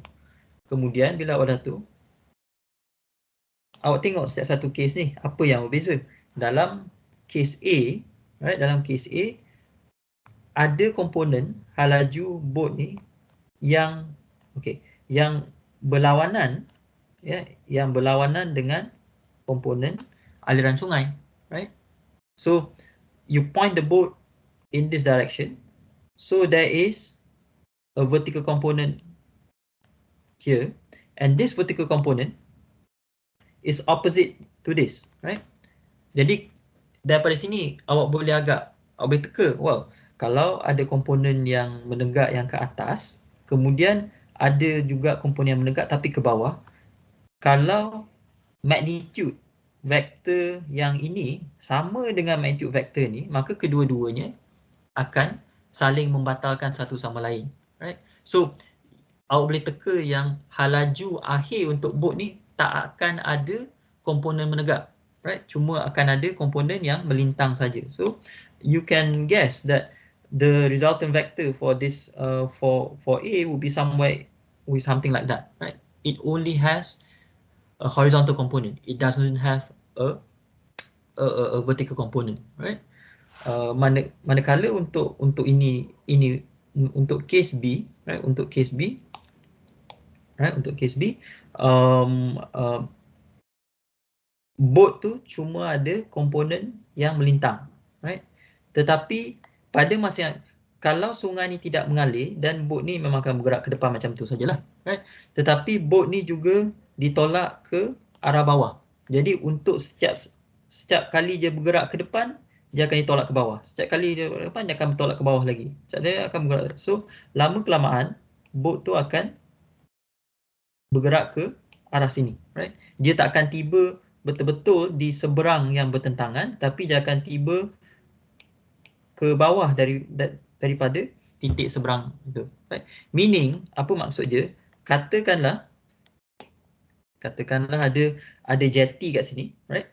Kemudian bila awak dah tu, awak tengok setiap satu kes ni apa yang berbeza. Dalam kes A, right, dalam kes A ada komponen halaju boat ni yang yang berlawanan, ya, yang berlawanan dengan komponen aliran sungai, right? So you point the boat in this direction, so there is a vertical component here, and this vertical component is opposite to this, right? Jadi daripada sini awak boleh awak boleh teka, well, kalau ada komponen yang menegak yang ke atas, kemudian ada juga komponen yang menegak tapi ke bawah, kalau magnitude vektor yang ini sama dengan magnitude vektor ni, maka kedua-duanya akan saling membatalkan satu sama lain, right? So awak boleh teka yang halaju akhir untuk boat ni tak akan ada komponen menegak, right? Cuma akan ada komponen yang melintang saja. So you can guess that the resultant vector for this for A will be somewhere with something like that, right? It only has a horizontal component. It doesn't have a vertical component, right? Manakala untuk ini untuk case B, right? Untuk case B, right? Untuk case B, boat tu cuma ada komponen yang melintang, right? Tetapi pada masa yang kalau sungai ni tidak mengalir dan boat ni memang akan bergerak ke depan macam tu sajalah, right? Tetapi boat ni juga ditolak ke arah bawah. Jadi untuk setiap kali dia bergerak ke depan, dia akan ditolak ke bawah. Setiap kali dia bergerak ke depan, dia akan bertolak ke bawah lagi. Dia akan bergerak. So lama kelamaan boat tu akan bergerak ke arah sini, right? Dia tak akan tiba betul-betul di seberang yang bertentangan, tapi dia akan tiba ke bawah daripada titik seberang itu, right? Meaning, apa maksud dia? Katakanlah ada jeti kat sini, right?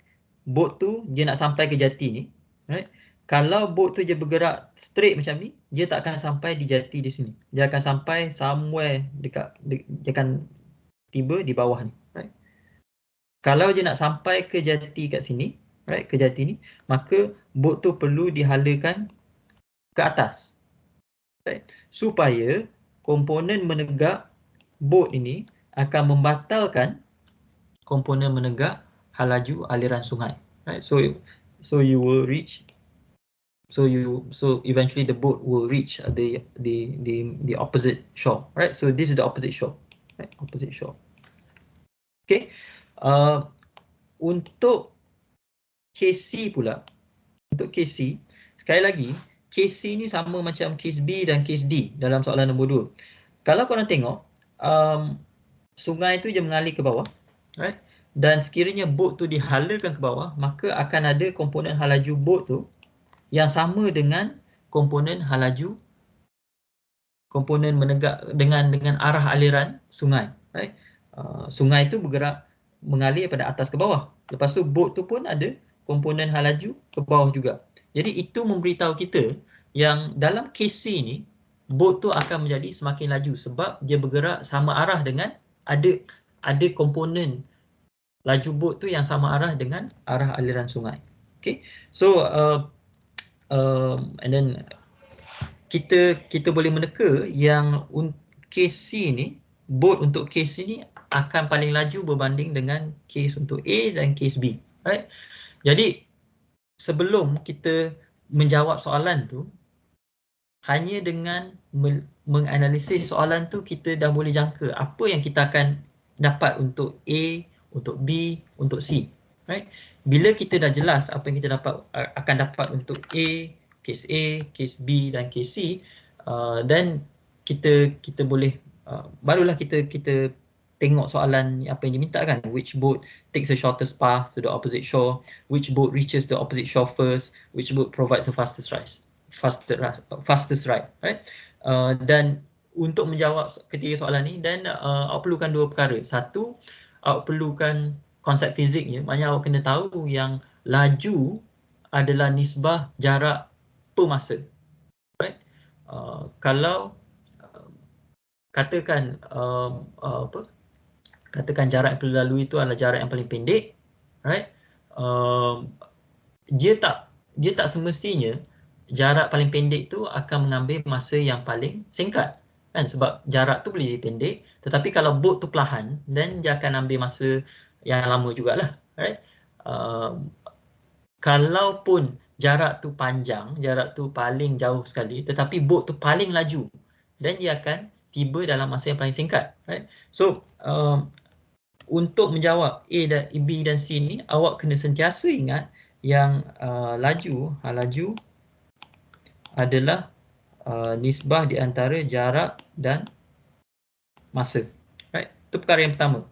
Boat tu dia nak sampai ke jeti ni, right? Kalau boat tu dia bergerak straight macam ni, dia tak akan sampai di jeti di sini. Dia akan sampai somewhere dia akan tiba di bawah ni, right? Kalau dia nak sampai ke jeti kat sini, right, ke jeti ni, maka boat tu perlu dihalakan ke atas, right, supaya komponen menegak boat ini akan membatalkan komponen menegak halaju aliran sungai, right? So you will reach, so eventually the boat will reach the opposite shore, right? So this is the opposite shore, right? Opposite shore. Okay. Untuk case C pula, untuk case C, sekali lagi, case C ni sama macam case B dan case D dalam soalan nombor 2. Kalau korang tengok, sungai tu je mengalir ke bawah, right? Dan sekiranya boat tu dihalakan ke bawah, maka akan ada komponen halaju boat tu yang sama dengan komponen halaju, komponen menegak dengan arah aliran sungai, right? Sungai tu bergerak mengalir pada atas ke bawah. Lepas tu boat tu pun ada komponen halaju ke bawah juga. Jadi itu memberitahu kita yang dalam case C ni, boat tu akan menjadi semakin laju sebab dia bergerak sama arah dengan ada komponen laju boat tu yang sama arah dengan arah aliran sungai. Okay, so and then kita boleh meneka yang case C ni, boat untuk case C ni akan paling laju berbanding dengan case untuk A dan case B, right? Jadi sebelum kita menjawab soalan tu, hanya dengan menganalisis soalan tu kita dah boleh jangka apa yang kita akan dapat untuk A, untuk B, untuk C, right? Bila kita dah jelas apa yang kita akan dapat untuk A, case B dan case C, then kita boleh barulah kita tengok soalan apa yang diminta kan, which boat takes the shortest path to the opposite shore, which boat reaches the opposite shore first, which boat provides the fastest ride, right? Dan untuk menjawab ketiga soalan ni, dan awak perlukan dua perkara. Satu, awak perlukan konsep fiziknya, maknanya awak kena tahu yang laju adalah nisbah jarak per masa. Right? Kalau katakan katakan jarak yang perlu lalui itu adalah jarak yang paling pendek, right? Dia tak semestinya jarak paling pendek tu akan mengambil masa yang paling singkat, kan? Sebab jarak tu boleh jadi pendek, tetapi kalau boat tu perlahan, then dia akan ambil masa yang lama jugalah, right? Kalaupun jarak tu panjang, jarak tu paling jauh sekali, tetapi boat tu paling laju, dan dia akan tiba dalam masa yang paling singkat, right? So untuk menjawab A dan B dan C ni, awak kena sentiasa ingat yang laju adalah nisbah di antara jarak dan masa, right? Itu perkara yang pertama.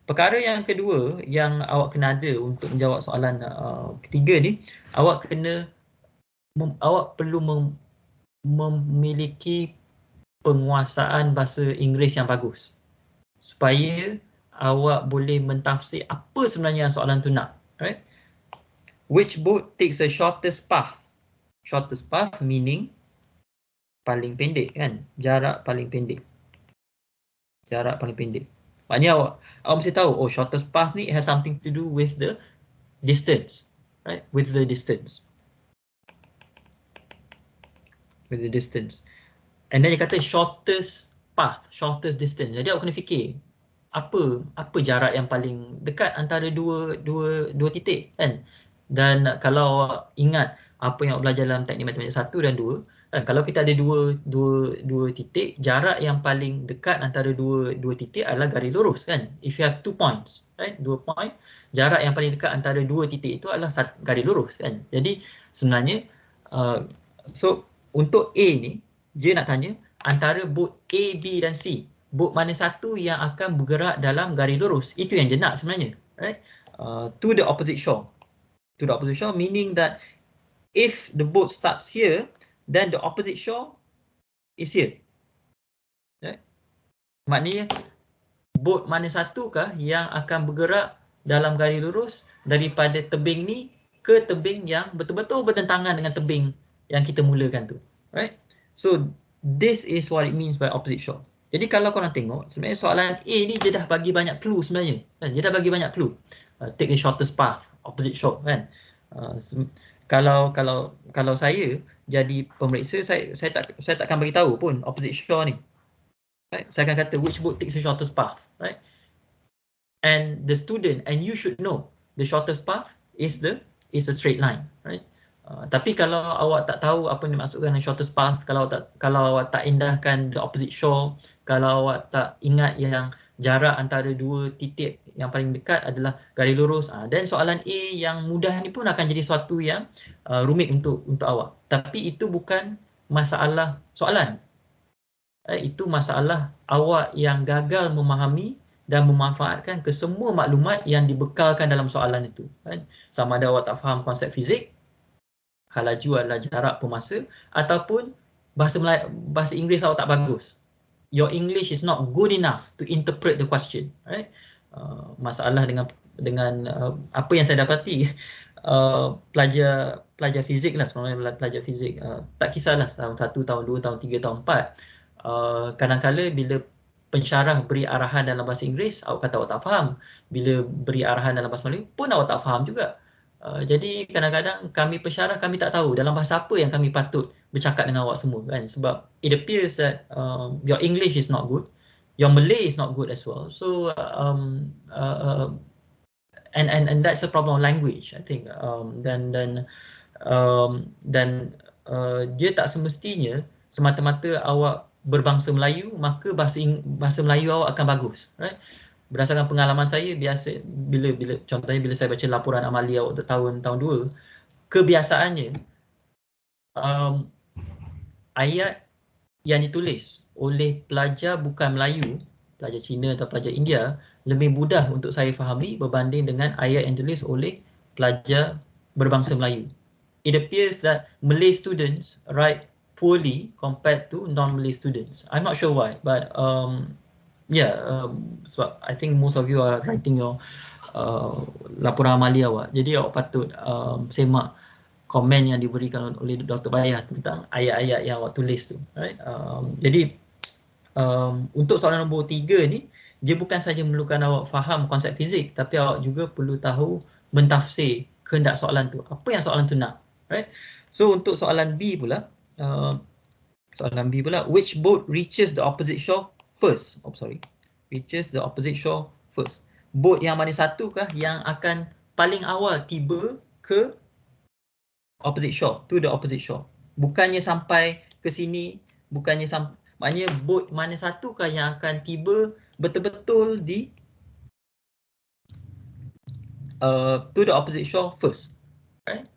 Perkara yang kedua yang awak kena ada untuk menjawab soalan ketiga ni, awak perlu memiliki penguasaan bahasa Inggeris yang bagus supaya awak boleh mentafsir apa sebenarnya soalan tu nak, right? Which boat takes the shortest path? Shortest path meaning paling pendek, kan? Jarak paling pendek. Jarak paling pendek. Maknanya awak mesti tahu, oh, shortest path ni has something to do with the distance, right? With the distance. With the distance. And then dia kata shortest path, shortest distance. Jadi awak kena fikir, apa jarak yang paling dekat antara dua titik, kan? Dan kalau awak ingat apa yang awak belajar dalam teknik matematik 1 dan 2, kan, kalau kita ada dua titik, jarak yang paling dekat antara dua titik adalah garis lurus, kan? If you have 2 points, right? 2 point, jarak yang paling dekat antara dua titik itu adalah garis lurus, kan? Jadi sebenarnya so untuk A ni, dia nak tanya antara boat A, B dan C, boat mana satu yang akan bergerak dalam garis lurus. Itu yang dia nak sebenarnya, right? To the opposite shore. To the opposite shore meaning that if the boat starts here, then the opposite shore is here, right? Maknanya boat mana satukah yang akan bergerak dalam garis lurus daripada tebing ni ke tebing yang betul-betul bertentangan dengan tebing yang kita mulakan tu, right? So this is what it means by opposite shore. Jadi kalau korang tengok, sebenarnya soalan A ni dia dah bagi banyak clue sebenarnya. Dia dah bagi banyak clue. Take the shortest path, opposite shore, kan? Kalau saya jadi pemeriksa, saya takkan bagi tahu pun opposite shore ni. Right? Saya akan kata which boat takes the shortest path, right? And the student, and you should know, the shortest path is a straight line, right? Tapi kalau awak tak tahu apa yang dimaksudkan dengan shortest path, kalau awak tak indahkan the opposite shore, kalau awak tak ingat yang jarak antara dua titik yang paling dekat adalah garis lurus, dan soalan A yang mudah ni pun akan jadi sesuatu yang rumit untuk awak. Tapi itu bukan masalah soalan. Itu masalah awak yang gagal memahami dan memanfaatkan kesemua maklumat yang dibekalkan dalam soalan itu. Sama ada awak tak faham konsep fizik, hal laju adalah jarak per masa, ataupun bahasa Inggeris awak tak bagus. Your English is not good enough to interpret the question, right? Masalah dengan apa yang saya dapati, pelajar fizik lah, sebenarnya pelajar fizik, tak kisahlah tahun 1, tahun 2, tahun 3, tahun 4, kadang-kala bila pensyarah beri arahan dalam bahasa Inggeris, awak kata awak tak faham. Bila beri arahan dalam bahasa Melayu pun awak tak faham juga. Jadi kadang-kadang kami pensyarah, kami tak tahu dalam bahasa apa yang kami patut bercakap dengan awak semua, kan? Sebab it appears that your English is not good, your Malay is not good as well. So and that's a problem of language, I think. Dan dia tak semestinya semata-mata awak berbangsa Melayu maka bahasa Melayu awak akan bagus, right? Berdasarkan pengalaman saya, biasa contohnya bila saya baca laporan amali awak untuk tahun 2, kebiasaannya ayat yang ditulis oleh pelajar bukan Melayu, pelajar Cina atau pelajar India, lebih mudah untuk saya fahami berbanding dengan ayat yang ditulis oleh pelajar berbangsa Melayu. It appears that Malay students write poorly compared to non-Malay students. I'm not sure why, but yeah, sebab I think most of you are writing your laporan amali awak. Jadi awak patut semak komen yang diberikan oleh Dr. Bayah tentang ayat-ayat yang awak tulis tu. Right? Jadi untuk soalan nombor 3 ni, dia bukan saja memerlukan awak faham konsep fizik, tapi awak juga perlu tahu mentafsir kehendak soalan tu. Apa yang soalan tu nak. Right? So untuk soalan B pula, which boat reaches the opposite shore first? Reaches the opposite shore first. Boat yang mana satu kah yang akan paling awal tiba ke opposite shore, to the opposite shore. Bukannya sampai ke sini, bukannya sampai, maknanya boat mana satu kah yang akan tiba betul-betul di to the opposite shore first, right?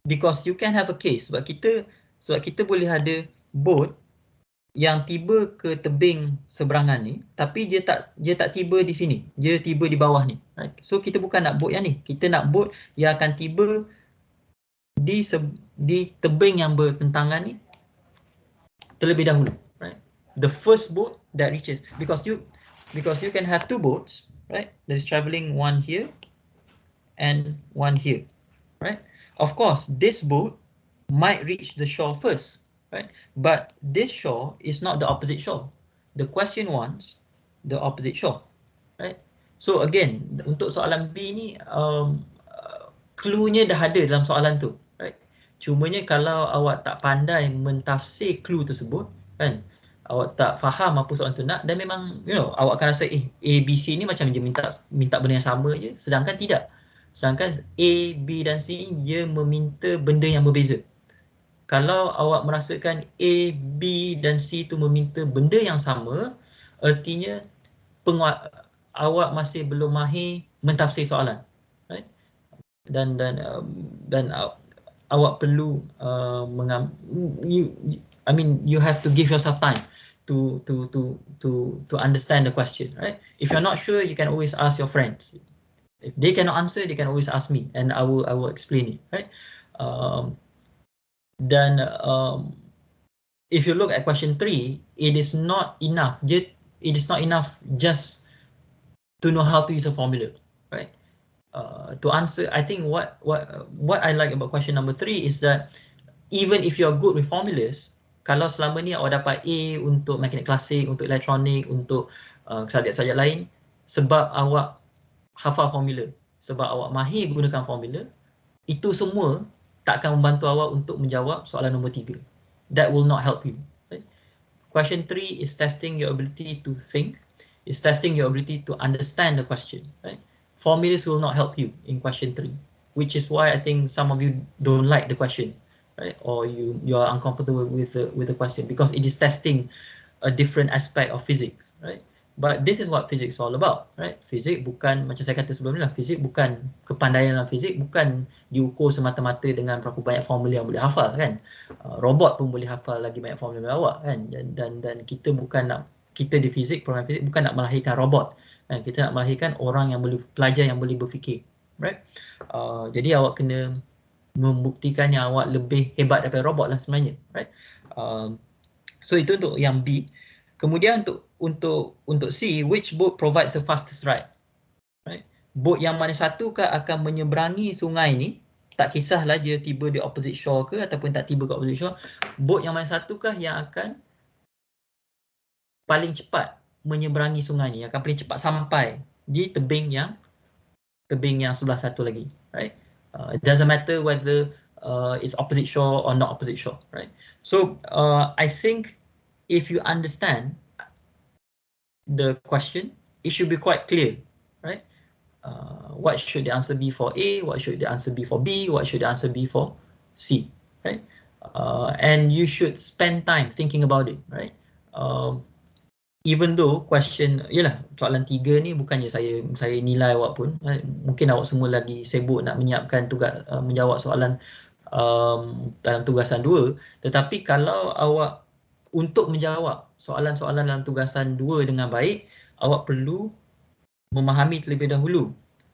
Because you can have a case, sebab kita boleh ada boat yang tiba ke tebing seberangan ni, tapi dia tak tiba di sini, dia tiba di bawah ni, right? So kita bukan nak boat yang ni, kita nak boat yang akan tiba di tebing yang bertentangan ni terlebih dahulu, right? The first boat that reaches, because you can have two boats, right? That is traveling, one here and one here, right? Of course, this boat might reach the shore first, right? But this shore is not the opposite shore. The question wants the opposite shore, right? So again, untuk soalan B ni, clue-nya dah ada dalam soalan tu, right? Cumanya kalau awak tak pandai mentafsir clue tersebut, kan, awak tak faham apa soalan tu nak, dan memang awak akan rasa A, B, C ni macam dia minta benda yang sama je, sedangkan tidak. Sedangkan A, B dan C dia meminta benda yang berbeza. Kalau awak merasakan A, B dan C tu meminta benda yang sama, artinya awak masih belum mahir mentafsir soalan, right? Dan awak perlu you have to give yourself time to understand the question, right? If you're not sure, you can always ask your friends. If they cannot answer, they can always ask me, and I will explain it, right? If you look at question 3, it is not enough. It is not enough just to know how to use a formula, right? To answer, I think what I like about question number 3 is that even if you're good with formulas, kalau selama ni awak dapat A untuk mekanik klasik, untuk elektronik, untuk subjek-subjek lain, sebab awak hafal formula, sebab awak mahir gunakan formula, itu semua tak akan membantu awak untuk menjawab soalan nombor 3. That will not help you. Right? Question 3 is testing your ability to think, is testing your ability to understand the question, right? Formulas will not help you in question 3, which is why I think some of you don't like the question, right? Or you are uncomfortable with the question, because it is testing a different aspect of physics, right? But this is what physics is all about, right? Fizik bukan, macam saya kata sebelum ni lah, fizik bukan, kepandaian dalam fizik bukan diukur semata-mata dengan berapa banyak formula yang boleh hafal, kan? Robot pun boleh hafal lagi banyak formula dari awak, kan? Dan kita di fizik, program fizik bukan nak melahirkan robot, kan? Kita nak melahirkan orang yang boleh, pelajar yang boleh berfikir, right? Jadi awak kena membuktikan yang awak lebih hebat daripada robot lah sebenarnya, right? So itu untuk yang B. Kemudian untuk C, which boat provides the fastest ride? Right? Boat yang mana satu kah akan menyeberangi sungai ni, tak kisahlah dia tiba di opposite shore ke ataupun tak tiba ke opposite shore, boat yang mana satu kah yang akan paling cepat menyeberangi sungai ni, akan paling cepat sampai di tebing yang sebelah satu lagi, right? It doesn't matter whether it's opposite shore or not opposite shore, right? So I think if you understand the question, it should be quite clear, right? What should the answer be for A? What should the answer be for B? What should the answer be for C, right? And you should spend time thinking about it, right? Even though question, yalah, soalan 3 ni bukannya saya nilai awak pun, mungkin awak semua lagi sibuk nak menyiapkan tugas, menjawab soalan dalam tugasan 2, tetapi kalau awak untuk menjawab soalan-soalan dalam tugasan 2 dengan baik, awak perlu memahami terlebih dahulu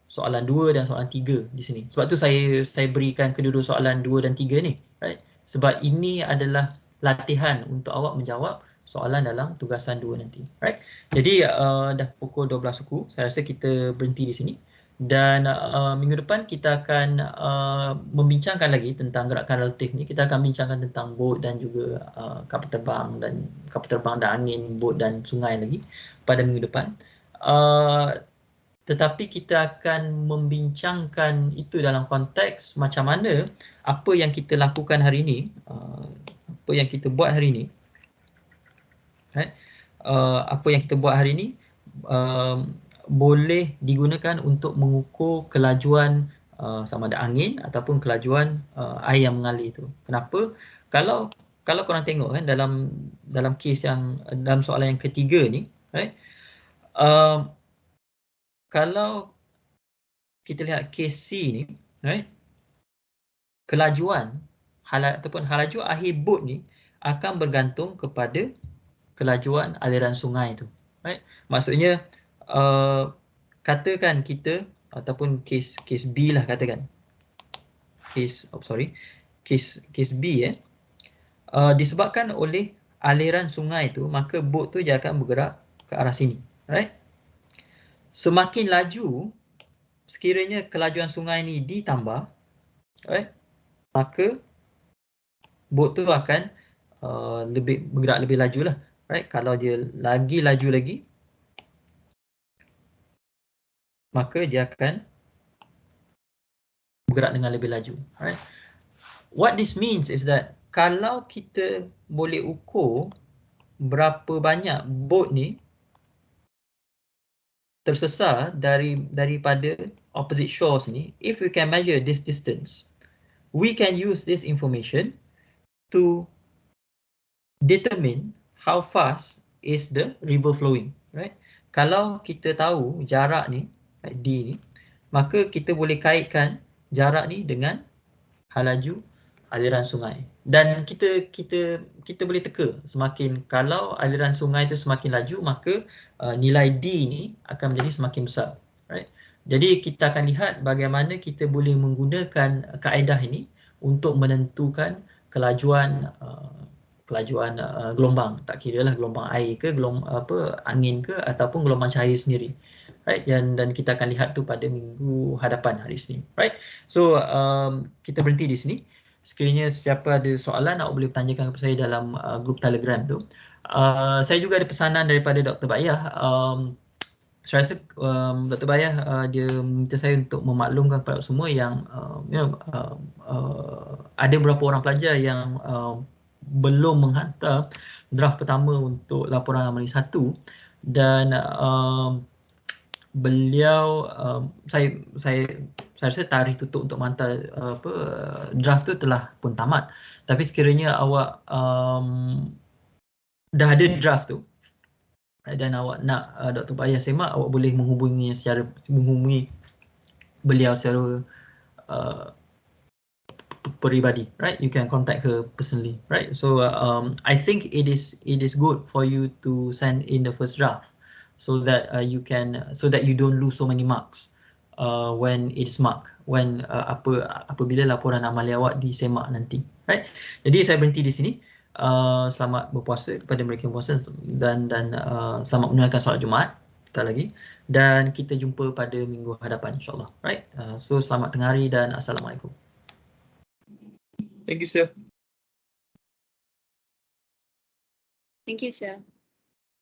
soalan 2 dan soalan 3 di sini. Sebab tu saya berikan kedua-dua soalan 2 dan 3 ni, right? Sebab ini adalah latihan untuk awak menjawab soalan dalam tugasan 2 nanti. Right? Jadi dah pukul 12 suku. Saya rasa kita berhenti di sini. Dan minggu depan kita akan membincangkan lagi tentang gerakan relatif ni. Kita akan bincangkan tentang bot dan juga kapal terbang dan angin, bot dan sungai lagi pada minggu depan. Tetapi kita akan membincangkan itu dalam konteks macam mana apa yang kita lakukan hari ini, apa yang kita buat hari ini, right? Apa yang kita buat hari ini boleh digunakan untuk mengukur kelajuan sama ada angin ataupun kelajuan air yang mengalir itu. Kenapa? Kalau korang tengok kan dalam kes yang dalam soalan yang ketiga ni, right? Kalau kita lihat kes C ni, right? Kelajuan ataupun halaju akhir bot ni akan bergantung kepada kelajuan aliran sungai itu, right? Maksudnya katakan kita ataupun kes B lah katakan. Kes B disebabkan oleh aliran sungai itu, maka bot tu dia akan bergerak ke arah sini, right? Semakin laju sekiranya kelajuan sungai ni ditambah, right? Maka bot tu akan bergerak lebih laju lah, right? Kalau dia lagi laju lagi, maka dia akan bergerak dengan lebih laju, right? What this means is that kalau kita boleh ukur berapa banyak bot ni tersesar daripada opposite shores ni, if we can measure this distance, we can use this information to determine how fast is the river flowing, right? Kalau kita tahu jarak ni, D ni, maka kita boleh kaitkan jarak ni dengan halaju aliran sungai. Dan kita boleh teka semakin kalau aliran sungai itu semakin laju, maka nilai D ni akan menjadi semakin besar, right? Jadi kita akan lihat bagaimana kita boleh menggunakan kaedah ini untuk menentukan kelajuan gelombang, tak kira lah gelombang air ke, angin ke, ataupun gelombang cahaya sendiri, right? Dan kita akan lihat tu pada minggu hadapan hari Isnin, right? So kita berhenti di sini. Sekiranya siapa ada soalan, awak boleh tanyakan kepada saya dalam grup Telegram tu. Saya juga ada pesanan daripada Dr. Bayah. Saya rasa Dr. Bayah dia minta saya untuk memaklumkan kepada semua yang ada beberapa orang pelajar yang belum menghantar draft pertama untuk laporan amali 1, dan beliau saya rasa tarikh tutup untuk menghantar draft tu telah pun tamat. Tapi sekiranya awak dah ada draft tu dan awak nak Dr. Bayah semak, awak boleh menghubungi beliau secara peribadi, right? You can contact her personally, right? So I think it is good for you to send in the first draft so that you don't lose so many marks when it's marked, apabila laporan amali awak disemak nanti, right? Jadi saya berhenti di sini. Selamat berpuasa kepada mereka yang puasa, dan selamat menunaikan solat Jumaat sekali lagi, dan kita jumpa pada minggu hadapan insyaAllah, right? So selamat tengah hari dan Assalamualaikum. Thank you, sir. Thank you, sir.